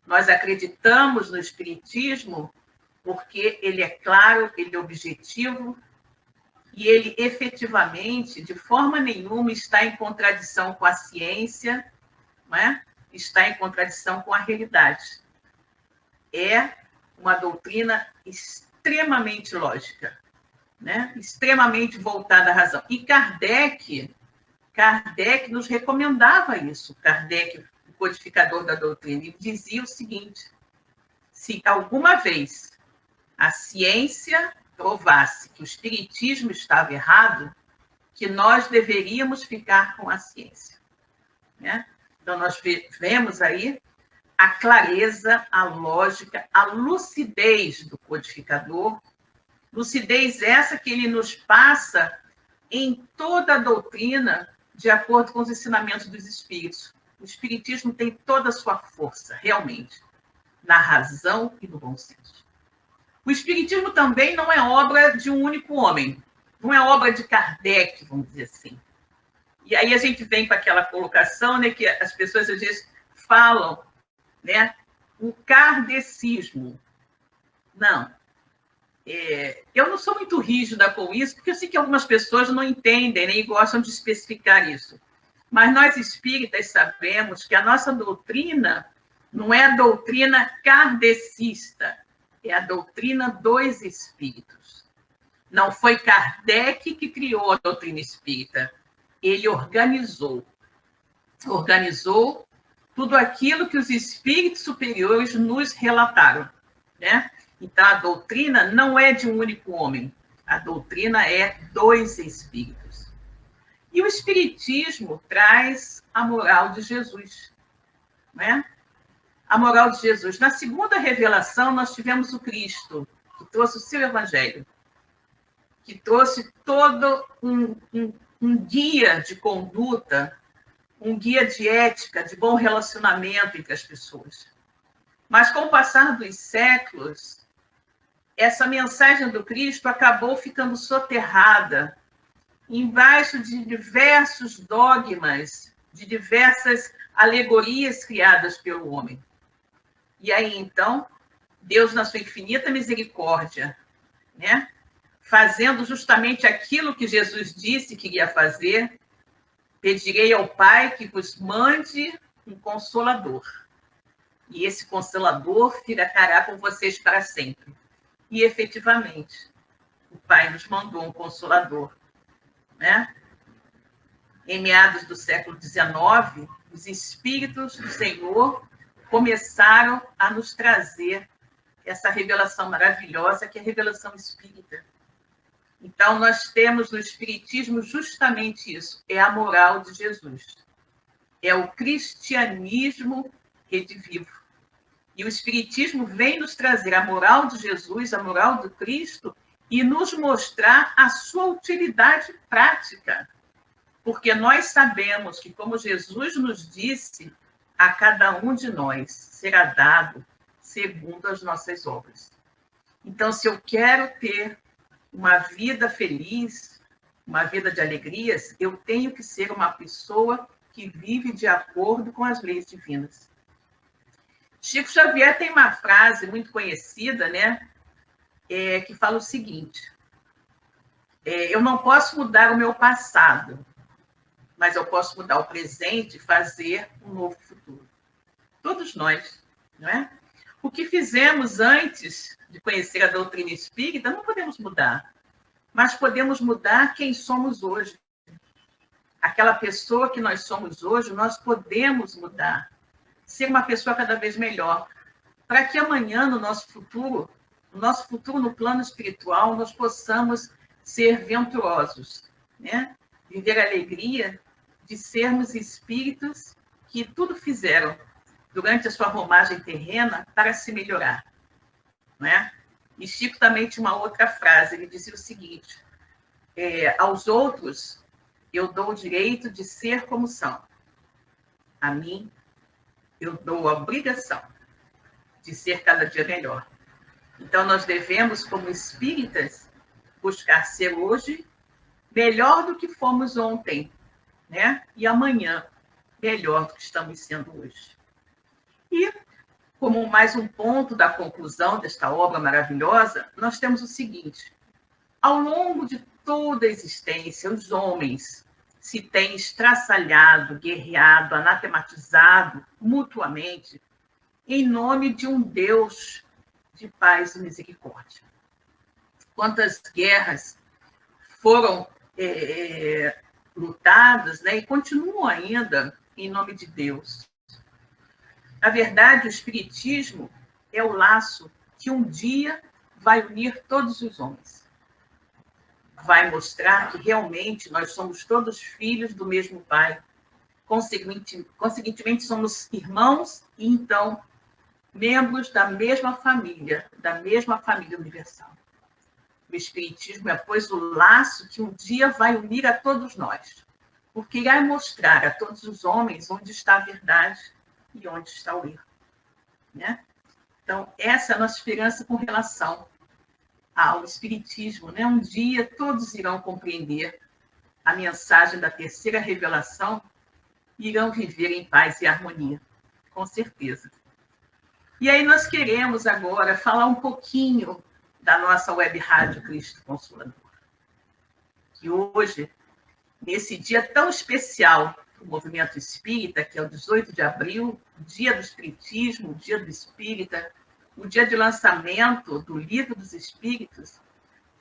Nós acreditamos no Espiritismo porque ele é claro, ele é objetivo e ele efetivamente, de forma nenhuma, está em contradição com a ciência, não é? Está em contradição com a realidade. É uma doutrina extremamente lógica, né? Extremamente voltada à razão. E Kardec nos recomendava isso. Kardec codificador da doutrina. Ele dizia o seguinte: se alguma vez a ciência provasse que o espiritismo estava errado, que nós deveríamos ficar com a ciência, né? Então, nós vemos aí a clareza, a lógica, a lucidez do codificador, lucidez essa que ele nos passa em toda a doutrina, de acordo com os ensinamentos dos espíritos. O espiritismo tem toda a sua força, realmente, na razão e no bom senso. O espiritismo também não é obra de um único homem, não é obra de Kardec, vamos dizer assim. E aí a gente vem com aquela colocação, né, que as pessoas às vezes falam, né, o kardecismo. Não. Eu não sou muito rígida com isso, porque eu sei que algumas pessoas não entendem, né, e gostam de especificar isso. Mas nós espíritas sabemos que a nossa doutrina não é a doutrina kardecista, é a doutrina dos espíritos. Não foi Kardec que criou a doutrina espírita. Ele organizou tudo aquilo que os espíritos superiores nos relataram, né? Então, a doutrina não é de um único homem, a doutrina é dos espíritos. E o espiritismo traz a moral de Jesus, né? A moral de Jesus. Na segunda revelação, nós tivemos o Cristo, que trouxe o seu evangelho, que trouxe todo um guia de conduta, um guia de ética, de bom relacionamento entre as pessoas. Mas, com o passar dos séculos, essa mensagem do Cristo acabou ficando soterrada embaixo de diversos dogmas, de diversas alegorias criadas pelo homem. E aí, então, Deus, na sua infinita misericórdia, né, fazendo justamente aquilo que Jesus disse que iria fazer, pedirei ao Pai que vos mande um consolador. E esse consolador ficará com vocês para sempre. E, efetivamente, o Pai nos mandou um consolador, né? Em meados do século XIX, os Espíritos do Senhor começaram a nos trazer essa revelação maravilhosa, que é a revelação espírita. Então, nós temos no Espiritismo justamente isso, é a moral de Jesus. É o cristianismo redivivo. E o Espiritismo vem nos trazer a moral de Jesus, a moral do Cristo, e nos mostrar a sua utilidade prática. Porque nós sabemos que, como Jesus nos disse, a cada um de nós será dado segundo as nossas obras. Então, se eu quero ter uma vida feliz, uma vida de alegrias, eu tenho que ser uma pessoa que vive de acordo com as leis divinas. Chico Xavier tem uma frase muito conhecida, né, que fala o seguinte: eu não posso mudar o meu passado, mas eu posso mudar o presente e fazer um novo futuro. Todos nós, não é? O que fizemos antes de conhecer a doutrina espírita, não podemos mudar, mas podemos mudar quem somos hoje. Aquela pessoa que nós somos hoje, nós podemos mudar, ser uma pessoa cada vez melhor, para que amanhã, no nosso futuro no plano espiritual, nós possamos ser venturosos, né? Viver a alegria de sermos espíritos que tudo fizeram durante a sua romagem terrena para se melhorar, não é? E Chico também tinha uma outra frase, ele dizia o seguinte: aos outros eu dou o direito de ser como são, a mim eu dou a obrigação de ser cada dia melhor. Então, nós devemos, como espíritas, buscar ser hoje melhor do que fomos ontem, né? E amanhã melhor do que estamos sendo hoje. E, como mais um ponto da conclusão desta obra maravilhosa, nós temos o seguinte: ao longo de toda a existência, os homens se têm estraçalhado, guerreado, anatematizado mutuamente em nome de um Deus de paz e misericórdia. Quantas guerras foram lutadas, né, e continuam ainda em nome de Deus. Na verdade, o Espiritismo é o laço que um dia vai unir todos os homens. Vai mostrar que realmente nós somos todos filhos do mesmo Pai. Consequentemente, somos irmãos e, então, membros da mesma família universal. O Espiritismo é, pois, o laço que um dia vai unir a todos nós, porque irá mostrar a todos os homens onde está a verdade e onde está o erro. Né? Então, essa é a nossa esperança com relação ao Espiritismo. Né? Um dia todos irão compreender a mensagem da terceira revelação e irão viver em paz e harmonia, com certeza. E aí nós queremos agora falar um pouquinho da nossa web rádio Cristo Consolador, que hoje, nesse dia tão especial do movimento espírita, que é o 18 de abril, o dia do Espiritismo, o dia do Espírita, o dia de lançamento do Livro dos Espíritos,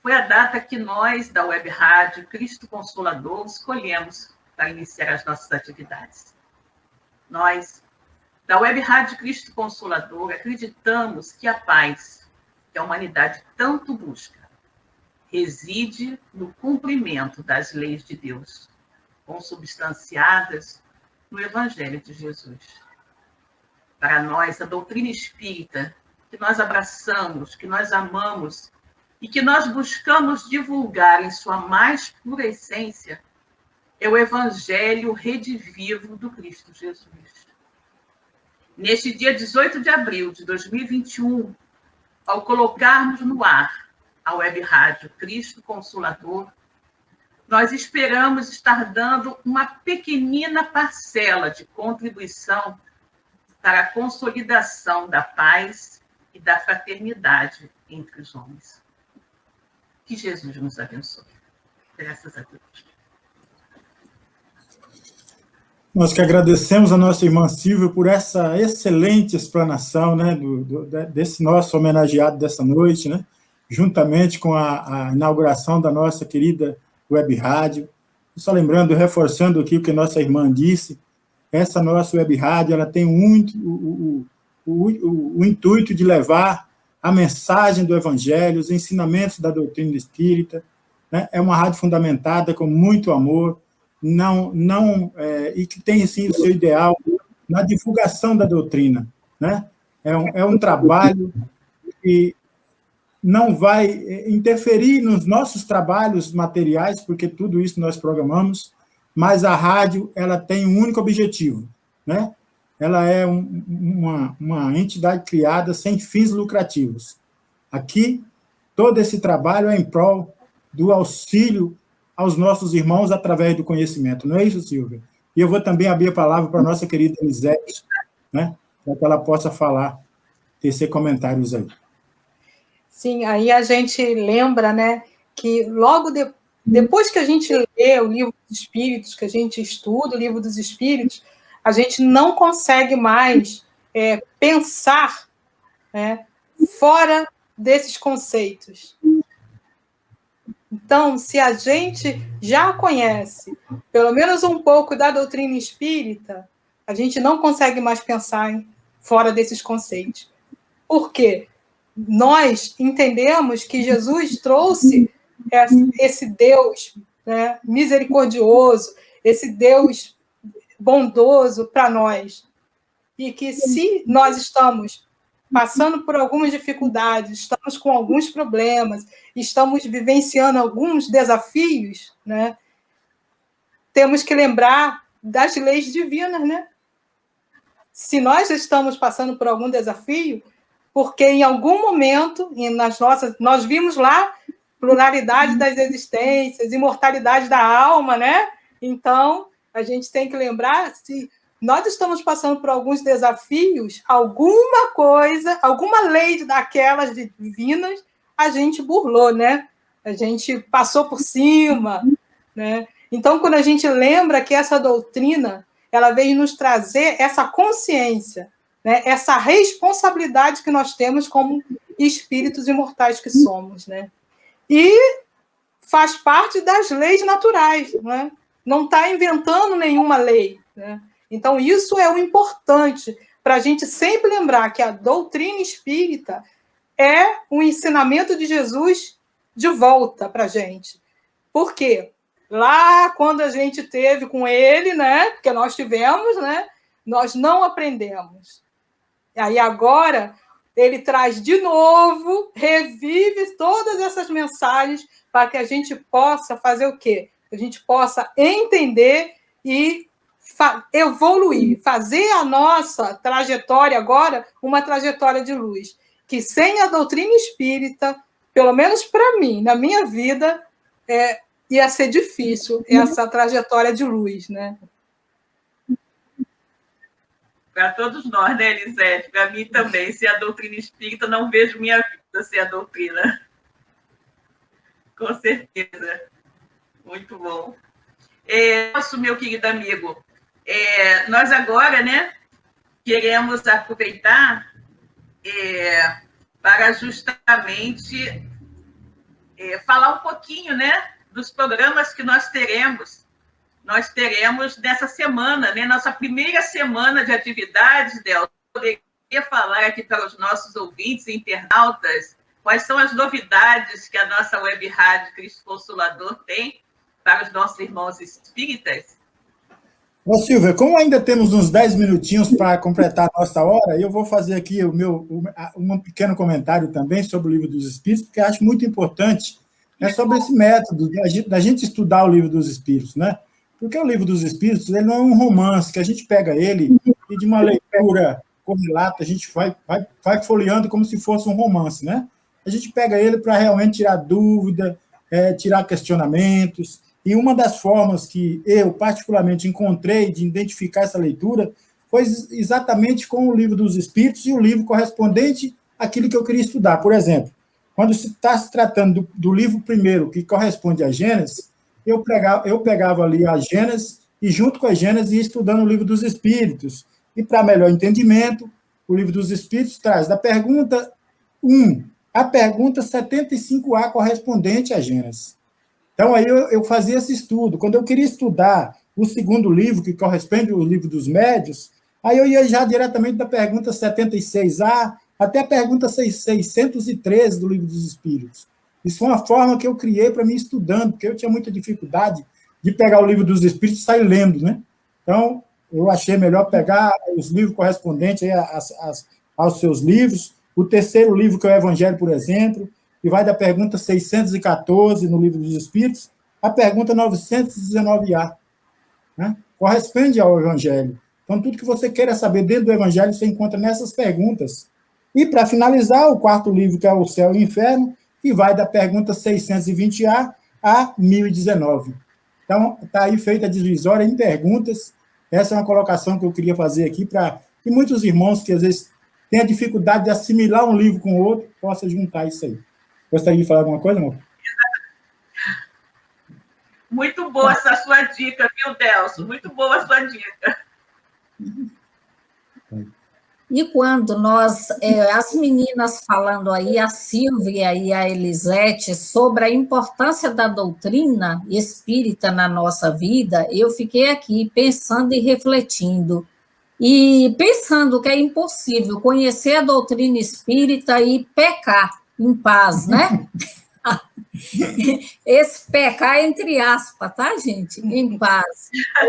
foi a data que nós, da web rádio Cristo Consolador, escolhemos para iniciar as nossas atividades. Nós, da web rádio Cristo Consolador, acreditamos que a paz que a humanidade tanto busca reside no cumprimento das leis de Deus, consubstanciadas no Evangelho de Jesus. Para nós, a doutrina espírita, que nós abraçamos, que nós amamos e que nós buscamos divulgar em sua mais pura essência, é o Evangelho redivivo do Cristo Jesus. Neste dia 18 de abril de 2021, ao colocarmos no ar a web rádio Cristo Consolador, nós esperamos estar dando uma pequenina parcela de contribuição para a consolidação da paz e da fraternidade entre os homens. Que Jesus nos abençoe. Graças a Deus. Nós que agradecemos a nossa irmã Silvia por essa excelente explanação, né, desse nosso homenageado dessa noite, né, juntamente com a inauguração da nossa querida web rádio. Só lembrando, reforçando aqui o que nossa irmã disse, essa nossa web rádio ela tem o intuito de levar a mensagem do Evangelho, os ensinamentos da doutrina espírita, né, é uma rádio fundamentada com muito amor, e que tem, sim, o seu ideal na divulgação da doutrina. Né? É um trabalho que não vai interferir nos nossos trabalhos materiais, porque tudo isso nós programamos, mas a rádio ela tem um único objetivo. Né? Ela é uma entidade criada sem fins lucrativos. Aqui, todo esse trabalho é em prol do auxílio aos nossos irmãos através do conhecimento. Não é isso, Silvia? E eu vou também abrir a palavra para a nossa querida Elisete, né, para que ela possa falar, tecer comentários aí. Sim, aí a gente lembra, né, que logo depois que a gente lê o Livro dos Espíritos, que a gente estuda o Livro dos Espíritos, a gente não consegue mais pensar, né, fora desses conceitos. Então, se a gente já conhece, pelo menos um pouco da doutrina espírita, a gente não consegue mais pensar fora desses conceitos. Por quê? Nós entendemos que Jesus trouxe esse Deus, né, misericordioso, esse Deus bondoso para nós. E que se nós estamos passando por algumas dificuldades, estamos com alguns problemas, estamos vivenciando alguns desafios, né? Temos que lembrar das leis divinas, né? Se nós estamos passando por algum desafio, porque em algum momento, nós vimos lá pluralidade das existências, imortalidade da alma, né? Então, a gente tem que lembrar, se nós estamos passando por alguns desafios, alguma coisa, alguma lei daquelas divinas, a gente burlou, né? A gente passou por cima, né? Então, quando a gente lembra que essa doutrina, ela veio nos trazer essa consciência, né? Essa responsabilidade que nós temos como espíritos imortais que somos, né? E faz parte das leis naturais, né? Não está inventando nenhuma lei, né? Então, isso é o importante, para a gente sempre lembrar que a doutrina espírita é um ensinamento de Jesus de volta para a gente. Por quê? Lá, quando a gente teve com ele, né, porque nós tivemos, né, nós não aprendemos. Aí agora, ele traz de novo, revive todas essas mensagens para que a gente possa fazer o quê? Que a gente possa entender e evoluir, fazer a nossa trajetória agora uma trajetória de luz, que sem a doutrina espírita, pelo menos para mim, na minha vida, ia ser difícil essa trajetória de luz, né? Para todos nós, né, Elisete? Para mim também, sem a doutrina espírita, não vejo minha vida sem a doutrina. Com certeza. Muito bom. Nosso meu querido amigo, nós agora, né, queremos aproveitar para justamente falar um pouquinho, né, dos programas que nós teremos. Nós teremos nessa semana, né, nossa primeira semana de atividades, Del. Poderia falar aqui para os nossos ouvintes e internautas quais são as novidades que a nossa web rádio Cristo Consolador tem para os nossos irmãos espíritas? Ô, Silvia, como ainda temos uns 10 minutinhos para completar a nossa hora, eu vou fazer aqui um pequeno comentário também sobre o Livro dos Espíritos, porque eu acho muito importante, sobre esse método da gente estudar o Livro dos Espíritos, né? Porque o Livro dos Espíritos, ele não é um romance, que a gente pega ele e de uma leitura correlata, a gente vai folheando como se fosse um romance, né? A gente pega ele para realmente tirar dúvida, tirar questionamentos, e uma das formas que eu, particularmente, encontrei de identificar essa leitura foi exatamente com o Livro dos Espíritos e o livro correspondente àquilo que eu queria estudar. Por exemplo, quando se está se tratando do livro primeiro, que corresponde a Gênesis, eu pegava ali a Gênesis e, junto com a Gênesis, ia estudando o Livro dos Espíritos. E, para melhor entendimento, o Livro dos Espíritos traz da pergunta 1 a pergunta 75A correspondente a Gênesis. Então, aí eu fazia esse estudo. Quando eu queria estudar o segundo livro, que corresponde ao Livro dos Médiuns, aí eu ia já diretamente da pergunta 76A até a pergunta 613 do Livro dos Espíritos. Isso foi uma forma que eu criei para mim estudando, porque eu tinha muita dificuldade de pegar o Livro dos Espíritos e sair lendo, né? Então, eu achei melhor pegar os livros correspondentes aos seus livros. O terceiro livro, que é o Evangelho, por exemplo, que vai da pergunta 614 no Livro dos Espíritos à pergunta 919A. Né? Corresponde ao Evangelho. Então, tudo que você queira saber dentro do Evangelho, você encontra nessas perguntas. E, para finalizar, o quarto livro, que é o Céu e o Inferno, que vai da pergunta 620A a 1019. Então, está aí feita a divisória em perguntas. Essa é uma colocação que eu queria fazer aqui para que muitos irmãos que, às vezes, têm a dificuldade de assimilar um livro com o outro, possam juntar isso aí. Gostaria de falar alguma coisa, amor? Muito boa essa sua dica, viu, Delso? Muito boa a sua dica. E quando as meninas falando aí, a Silvia e a Elisete, sobre a importância da doutrina espírita na nossa vida, eu fiquei aqui pensando e refletindo. E pensando que é impossível conhecer a doutrina espírita e pecar em paz, né? Esse pecar entre aspas, tá, gente? Em paz. É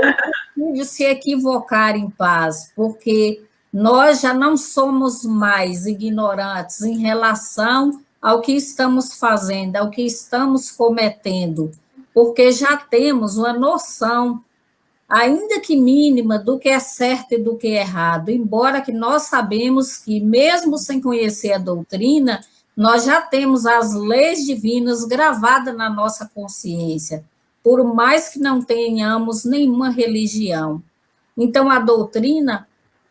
impossível se equivocar em paz, porque nós já não somos mais ignorantes em relação ao que estamos fazendo, ao que estamos cometendo, porque já temos uma noção, ainda que mínima, do que é certo e do que é errado, embora que nós sabemos que, mesmo sem conhecer a doutrina, nós já temos as leis divinas gravadas na nossa consciência, por mais que não tenhamos nenhuma religião. Então, a doutrina,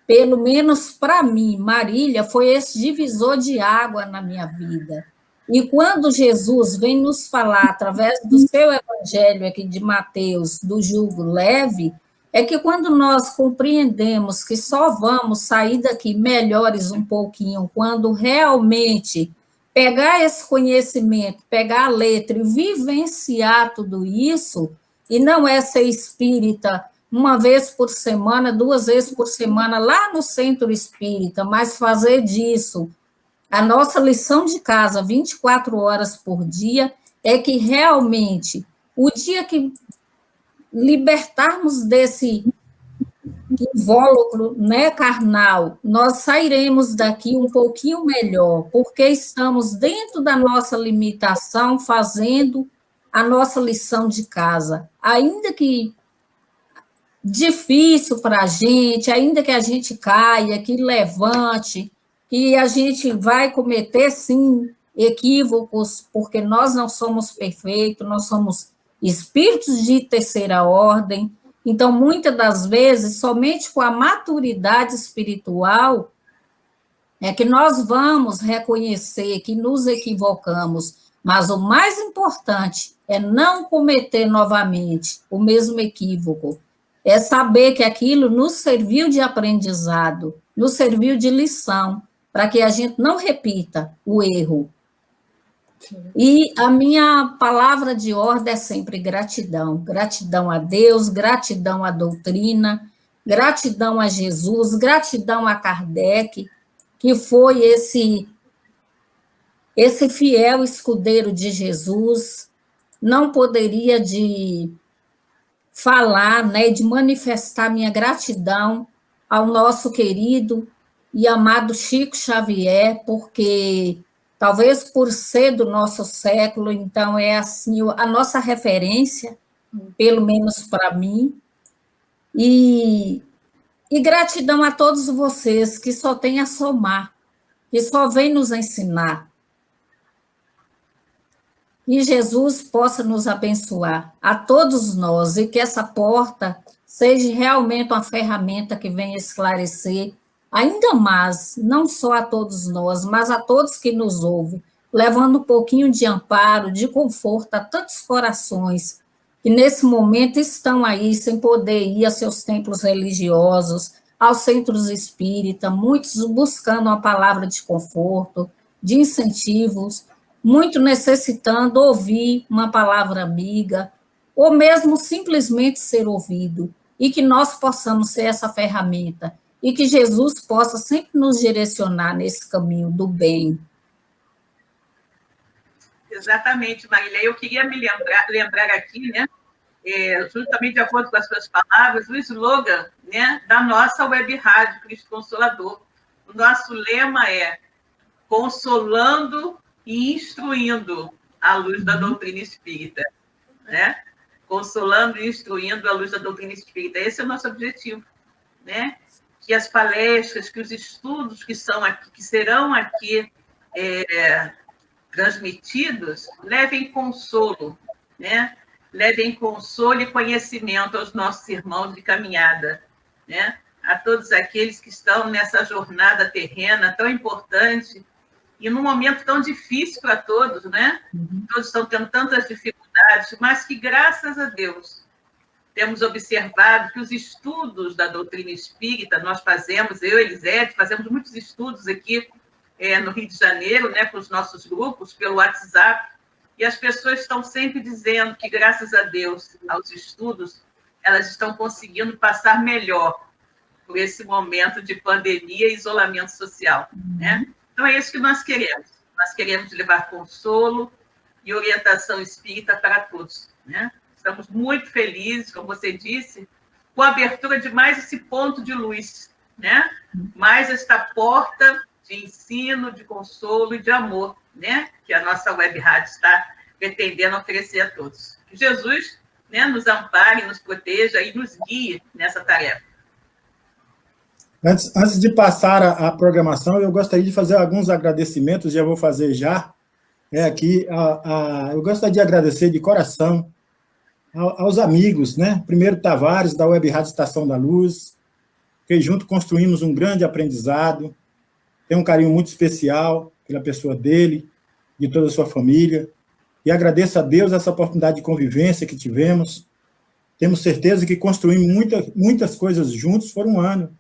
pelo menos para mim, Marília, foi esse divisor de água na minha vida. E quando Jesus vem nos falar, através do seu evangelho aqui de Mateus, do jugo leve, é que quando nós compreendemos que só vamos sair daqui melhores um pouquinho, quando realmente pegar esse conhecimento, pegar a letra e vivenciar tudo isso, e não é ser espírita uma vez por semana, 2 vezes por semana, lá no Centro Espírita, mas fazer disso a nossa lição de casa 24 horas por dia, é que realmente, o dia que libertarmos desse invólucro, né, carnal, nós sairemos daqui um pouquinho melhor, porque estamos dentro da nossa limitação, fazendo a nossa lição de casa. Ainda que difícil para a gente, ainda que a gente caia, que levante, que a gente vai cometer, sim, equívocos, porque nós não somos perfeitos, nós somos espíritos de terceira ordem. Então, muitas das vezes, somente com a maturidade espiritual é que nós vamos reconhecer que nos equivocamos, mas o mais importante é não cometer novamente o mesmo equívoco, é saber que aquilo nos serviu de aprendizado, nos serviu de lição, para que a gente não repita o erro. Sim. E a minha palavra de ordem é sempre gratidão. Gratidão a Deus, gratidão à doutrina, gratidão a Jesus, gratidão a Kardec, que foi esse fiel escudeiro de Jesus. Não poderia de falar, né, de manifestar minha gratidão ao nosso querido e amado Chico Xavier, porque talvez por ser do nosso século, então é assim a nossa referência, pelo menos para mim, e gratidão a todos vocês que só têm a somar, que só vêm nos ensinar. Que Jesus possa nos abençoar, a todos nós, e que essa porta seja realmente uma ferramenta que venha esclarecer ainda mais, não só a todos nós, mas a todos que nos ouvem, levando um pouquinho de amparo, de conforto a tantos corações que nesse momento estão aí sem poder ir a seus templos religiosos, aos centros espíritas, muitos buscando uma palavra de conforto, de incentivos, muito necessitando ouvir uma palavra amiga, ou mesmo simplesmente ser ouvido, e que nós possamos ser essa ferramenta, e que Jesus possa sempre nos direcionar nesse caminho do bem. Exatamente, Marília. Eu queria me lembrar aqui, né, justamente de acordo com as suas palavras, o slogan, né, da nossa web rádio Cristo Consolador. O nosso lema é consolando e instruindo à luz da doutrina espírita, né? Consolando e instruindo à luz da doutrina espírita. Esse é o nosso objetivo, né? Que as palestras, que os estudos que serão aqui transmitidos levem consolo, né? Levem consolo e conhecimento aos nossos irmãos de caminhada, né? A todos aqueles que estão nessa jornada terrena tão importante e num momento tão difícil para todos, né? Todos estão tendo tantas dificuldades, mas que, graças a Deus, temos observado que os estudos da doutrina espírita, nós fazemos, eu e Elisete, fazemos muitos estudos aqui no Rio de Janeiro, né, com os nossos grupos, pelo WhatsApp, e as pessoas estão sempre dizendo que, graças a Deus, aos estudos, elas estão conseguindo passar melhor por esse momento de pandemia e isolamento social, né? Então, é isso que nós queremos. Nós queremos levar consolo e orientação espírita para todos, né? Estamos muito felizes, como você disse, com a abertura de mais esse ponto de luz, né? Mais esta porta de ensino, de consolo e de amor, né? Que a nossa web rádio está pretendendo oferecer a todos. Que Jesus, né, nos ampare, nos proteja e nos guie nessa tarefa. Antes de passar a programação, eu gostaria de fazer alguns agradecimentos, já vou fazer já. Aqui, eu gostaria de agradecer de coração aos amigos, né? Primeiro, Tavares, da Web Rádio Estação da Luz, que junto construímos um grande aprendizado, tem um carinho muito especial pela pessoa dele, de toda a sua família, e agradeço a Deus essa oportunidade de convivência que tivemos. Temos certeza que construímos muitas coisas juntos, foi um ano.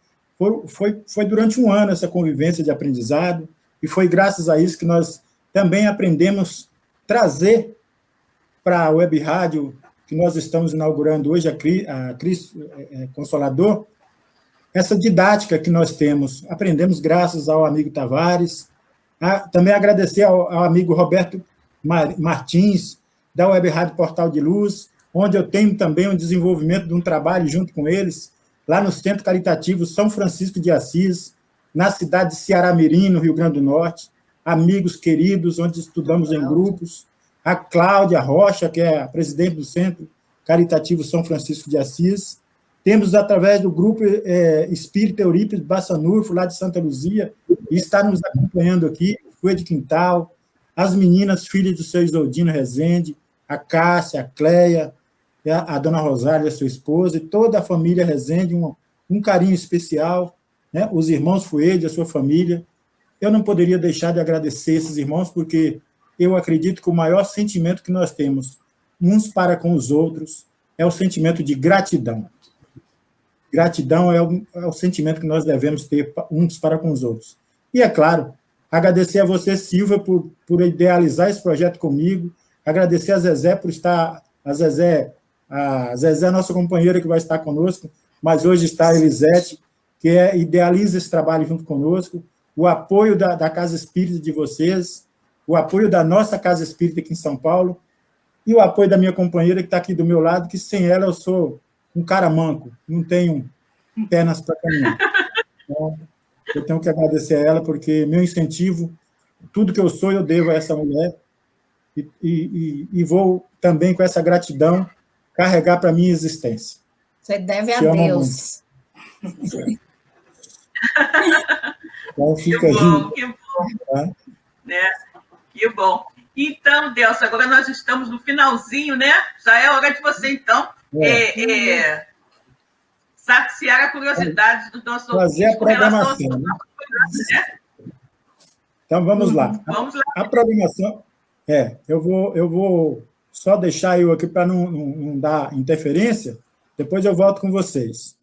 Foi durante um ano essa convivência de aprendizado, e foi graças a isso que nós também aprendemos a trazer para a Web Rádio que nós estamos inaugurando hoje, a Cristo Consolador, essa didática que nós temos, aprendemos graças ao amigo Tavares, também agradecer ao amigo Roberto Martins, da Web Rádio Portal de Luz, onde eu tenho também um desenvolvimento de um trabalho junto com eles, lá no Centro Caritativo São Francisco de Assis, na cidade de Ceará-Mirim, no Rio Grande do Norte, amigos queridos, onde estudamos em grupos, a Cláudia Rocha, que é a presidente do Centro Caritativo São Francisco de Assis, temos, através do grupo Espírita Eurípides Bassanufo, lá de Santa Luzia, e está nos acompanhando aqui, o de Quintal, as meninas, filhas do seu Isoldino Rezende, a Cássia, a Cleia, a dona Rosália, sua esposa, e toda a família Rezende, um carinho especial, né? Os irmãos Fuede, a sua família. Eu não poderia deixar de agradecer esses irmãos, porque eu acredito que o maior sentimento que nós temos, uns para com os outros, é o sentimento de gratidão. Gratidão é o sentimento que nós devemos ter uns para com os outros. E, é claro, agradecer a você, Silvia, por idealizar esse projeto comigo, agradecer a Zezé por estar... A Zezé é nossa companheira que vai estar conosco, mas hoje está a Elisete, que idealiza esse trabalho junto conosco, o apoio da Casa Espírita de vocês, o apoio da nossa Casa Espírita aqui em São Paulo, e o apoio da minha companheira que está aqui do meu lado, que sem ela eu sou um cara manco, não tenho pernas para caminhar. Então, eu tenho que agradecer a ela, porque meu incentivo, tudo que eu sou, eu devo a essa mulher, e vou também, com essa gratidão, carregar para a minha existência. Você deve a Deus. Então, fica que bom, aí. que bom. Tá? Né? Que bom. Então, Delcio, agora nós estamos no finalzinho, né? Já é hora de você, então, saciar a curiosidade do nosso fazer a programação. Né? Então, vamos lá. Vamos lá. A programação... eu vou só deixar eu aqui para não dar interferência, depois eu volto com vocês.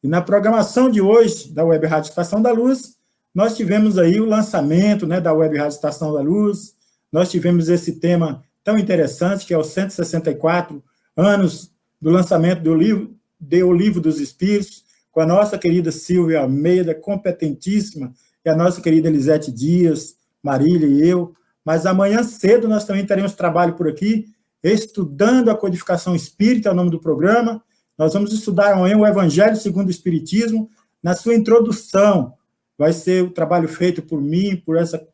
E na programação de hoje, da Web Rádio Estação da Luz, nós tivemos aí o lançamento, né, da Web Rádio Estação da Luz, nós tivemos esse tema tão interessante, que é os 164 anos do lançamento do livro, O Livro dos Espíritos, com a nossa querida Silvia Almeida, competentíssima, e a nossa querida Elisete Dias, Marília e eu. Mas amanhã cedo nós também teremos trabalho por aqui, estudando a codificação espírita, é o nome do programa. Nós vamos estudar amanhã o Evangelho segundo o Espiritismo, na sua introdução. Vai ser o trabalho feito por mim,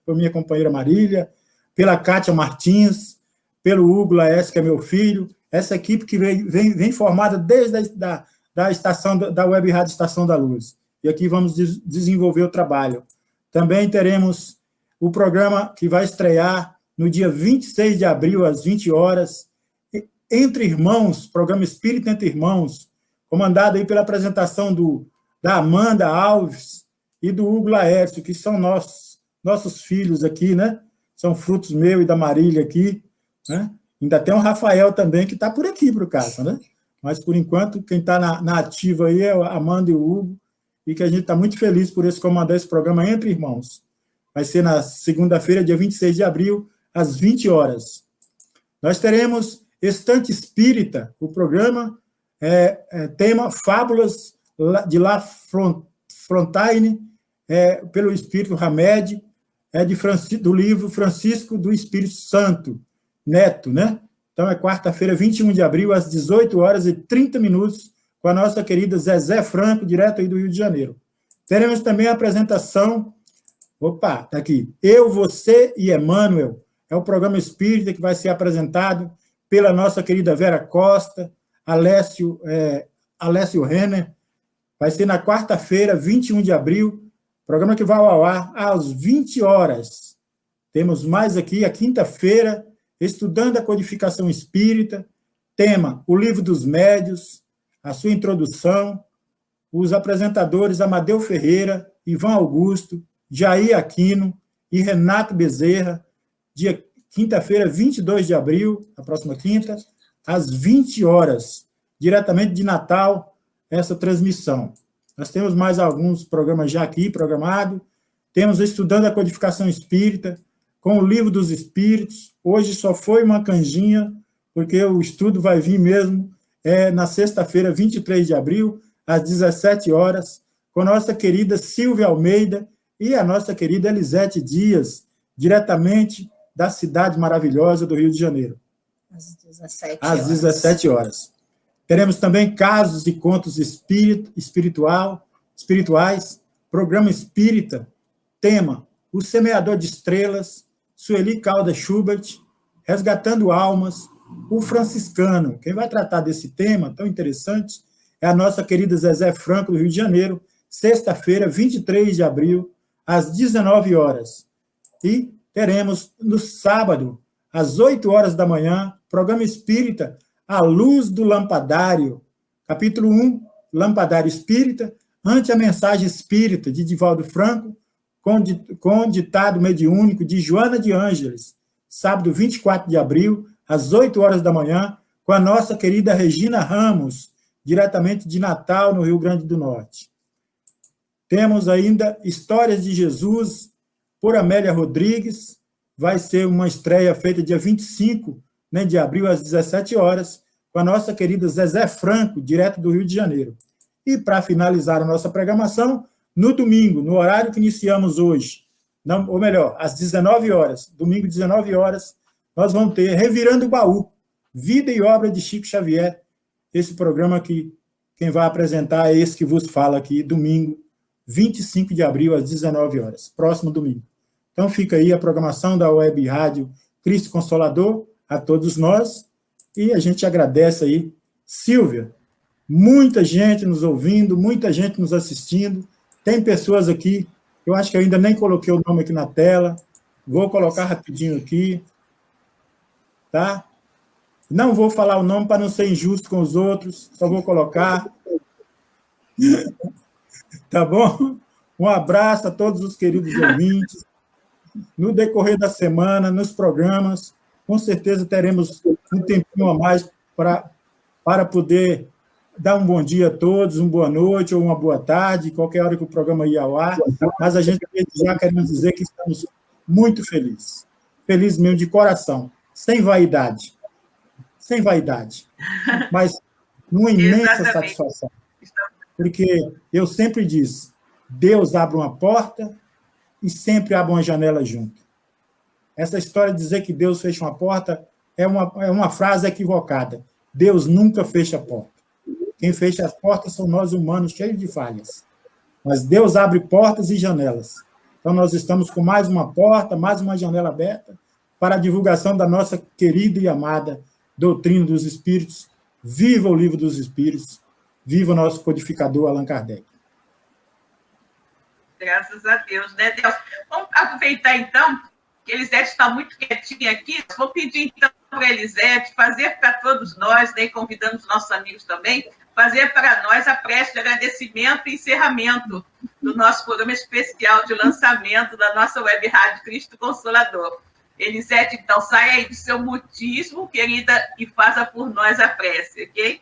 por minha companheira Marília, pela Kátia Martins, pelo Hugo Laes, que é meu filho, essa equipe que vem formada desde da estação da Web Rádio Estação da Luz. E aqui vamos desenvolver o trabalho. Também teremos o programa que vai estrear no dia 26 de abril, às 20 horas, Entre Irmãos, programa Espírita Entre Irmãos, comandado aí pela apresentação da Amanda Alves e do Hugo Laércio, que são nossos filhos aqui, né? São frutos meu e da Marília aqui, né? Ainda tem o Rafael também, que está por aqui, por caso, né? Mas, por enquanto, quem está na ativa aí é a Amanda e o Hugo, e que a gente está muito feliz por comandar esse programa Entre Irmãos. Vai ser na segunda-feira, dia 26 de abril, às 20 horas. Nós teremos Estante Espírita, o programa, tema Fábulas de La Fontaine, pelo Espírito Hamed, do livro Francisco do Espírito Santo, Neto, né? Então, é quarta-feira, 21 de abril, às 18h30, com a nossa querida Zezé Franco, direto aí do Rio de Janeiro. Teremos também a apresentação... Opa, está aqui. Eu, Você e Emmanuel. É o programa espírita que vai ser apresentado pela nossa querida Vera Costa, Alessio Renner. Vai ser na quarta-feira, 21 de abril, programa que vai ao ar às 20 horas. Temos mais aqui, a quinta-feira, estudando a codificação espírita, tema, o Livro dos Médios, a sua introdução, os apresentadores Amadeu Ferreira, Ivan Augusto, Jair Aquino e Renato Bezerra, dia quinta-feira, 22 de abril, a próxima quinta, às 20 horas, diretamente de Natal, essa transmissão. Nós temos mais alguns programas já aqui programados, temos Estudando a Codificação Espírita, com o Livro dos Espíritos, hoje só foi uma canjinha, porque o estudo vai vir mesmo na sexta-feira, 23 de abril, às 17 horas, com a nossa querida Silvia Almeida e a nossa querida Elisete Dias, diretamente da cidade maravilhosa do Rio de Janeiro. Às 17 horas. Teremos também casos e contos espirituais, programa espírita, tema O Semeador de Estrelas, Sueli Caldas Schubert, Resgatando Almas, o Franciscano. Quem vai tratar desse tema tão interessante é a nossa querida Zezé Franco, do Rio de Janeiro, sexta-feira, 23 de abril, às 19 horas. E teremos no sábado, às 8 horas da manhã, programa espírita A Luz do Lampadário, capítulo 1, Lampadário Espírita, ante a mensagem espírita de Divaldo Franco, com ditado mediúnico de Joana de Ângeles, sábado 24 de abril, às 8 horas da manhã, com a nossa querida Regina Ramos, diretamente de Natal, no Rio Grande do Norte. Temos ainda Histórias de Jesus, por Amélia Rodrigues, vai ser uma estreia feita dia 25 de abril, às 17 horas, com a nossa querida Zezé Franco, direto do Rio de Janeiro. E, para finalizar a nossa programação, no domingo, no horário que iniciamos hoje, ou melhor, às 19 horas, domingo, 19 horas, nós vamos ter Revirando o Baú, Vida e Obra de Chico Xavier, esse programa que quem vai apresentar é esse que vos fala aqui, domingo, 25 de abril, às 19 horas, próximo domingo. Então, fica aí a programação da Web Rádio Cristo Consolador, a todos nós, e a gente agradece aí. Silvia, muita gente nos ouvindo, muita gente nos assistindo, tem pessoas aqui, eu acho que eu ainda nem coloquei o nome aqui na tela, vou colocar rapidinho aqui, tá? Não vou falar o nome para não ser injusto com os outros, só vou colocar. Tá bom? Um abraço a todos os queridos ouvintes. No decorrer da semana, nos programas, com certeza teremos um tempinho a mais para poder dar um bom dia a todos, uma boa noite ou uma boa tarde, qualquer hora que o programa ir ao ar, mas a gente já queremos dizer que estamos muito felizes. Felizes mesmo de coração, sem vaidade, mas numa imensa satisfação. Porque eu sempre disse, Deus abre uma porta e sempre abre uma janela junto. Essa história de dizer que Deus fecha uma porta é uma frase equivocada. Deus nunca fecha a porta. Quem fecha as portas são nós humanos, cheios de falhas. Mas Deus abre portas e janelas. Então, nós estamos com mais uma porta, mais uma janela aberta para a divulgação da nossa querida e amada doutrina dos Espíritos. Viva o Livro dos Espíritos. Viva o nosso codificador Allan Kardec. Graças a Deus, né, Deus? Vamos aproveitar, então, que a Elisete está muito quietinha aqui. Vou pedir, então, para a Elisete fazer para todos nós, né, convidando os nossos amigos também, fazer para nós a prece de agradecimento e encerramento do nosso programa especial de lançamento da nossa web rádio Cristo Consolador. Elisete, então, saia aí do seu mutismo, querida, e faça por nós a prece, ok?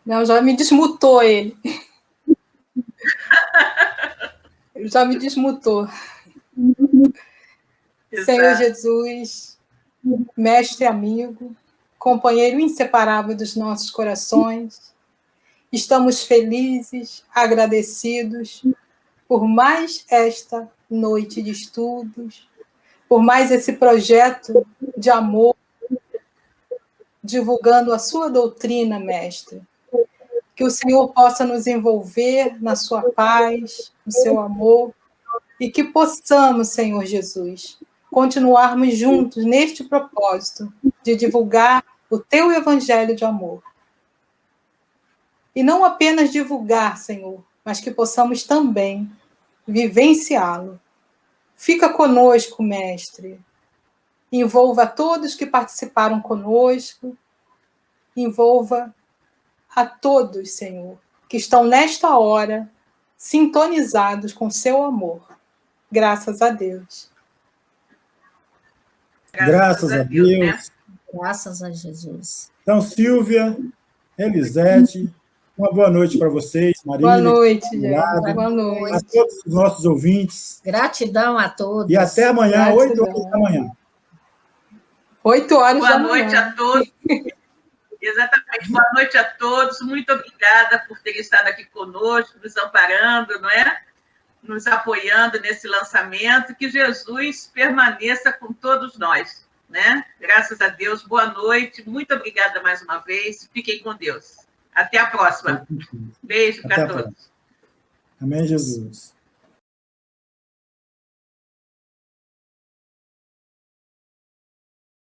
Não, já me desmutou ele. Já me desmutou. Exato. Senhor Jesus, mestre amigo, companheiro inseparável dos nossos corações, estamos felizes, agradecidos por mais esta noite de estudos, por mais esse projeto de amor, divulgando a sua doutrina, mestre. Que o Senhor possa nos envolver na sua paz, no seu amor, e que possamos, Senhor Jesus, continuarmos juntos neste propósito de divulgar o teu evangelho de amor. E não apenas divulgar, Senhor, mas que possamos também vivenciá-lo. Fica conosco, mestre. Envolva todos que participaram conosco, envolva a todos, Senhor, que estão nesta hora sintonizados com seu amor. Graças a Deus. Graças a Deus. Né? Graças a Jesus. Então, Silvia, Elisete, uma boa noite para vocês, Marília. Boa noite, gente. Boa noite. A todos os nossos ouvintes. Gratidão a todos. E até amanhã, 8 horas da manhã. 8 horas da manhã. Boa noite a todos. Exatamente. Boa noite a todos. Muito obrigada por terem estado aqui conosco, nos amparando, não é? Nos apoiando nesse lançamento. Que Jesus permaneça com todos nós, né? Graças a Deus. Boa noite. Muito obrigada mais uma vez. Fiquem com Deus. Até a próxima. Beijo para todos. Amém, Jesus.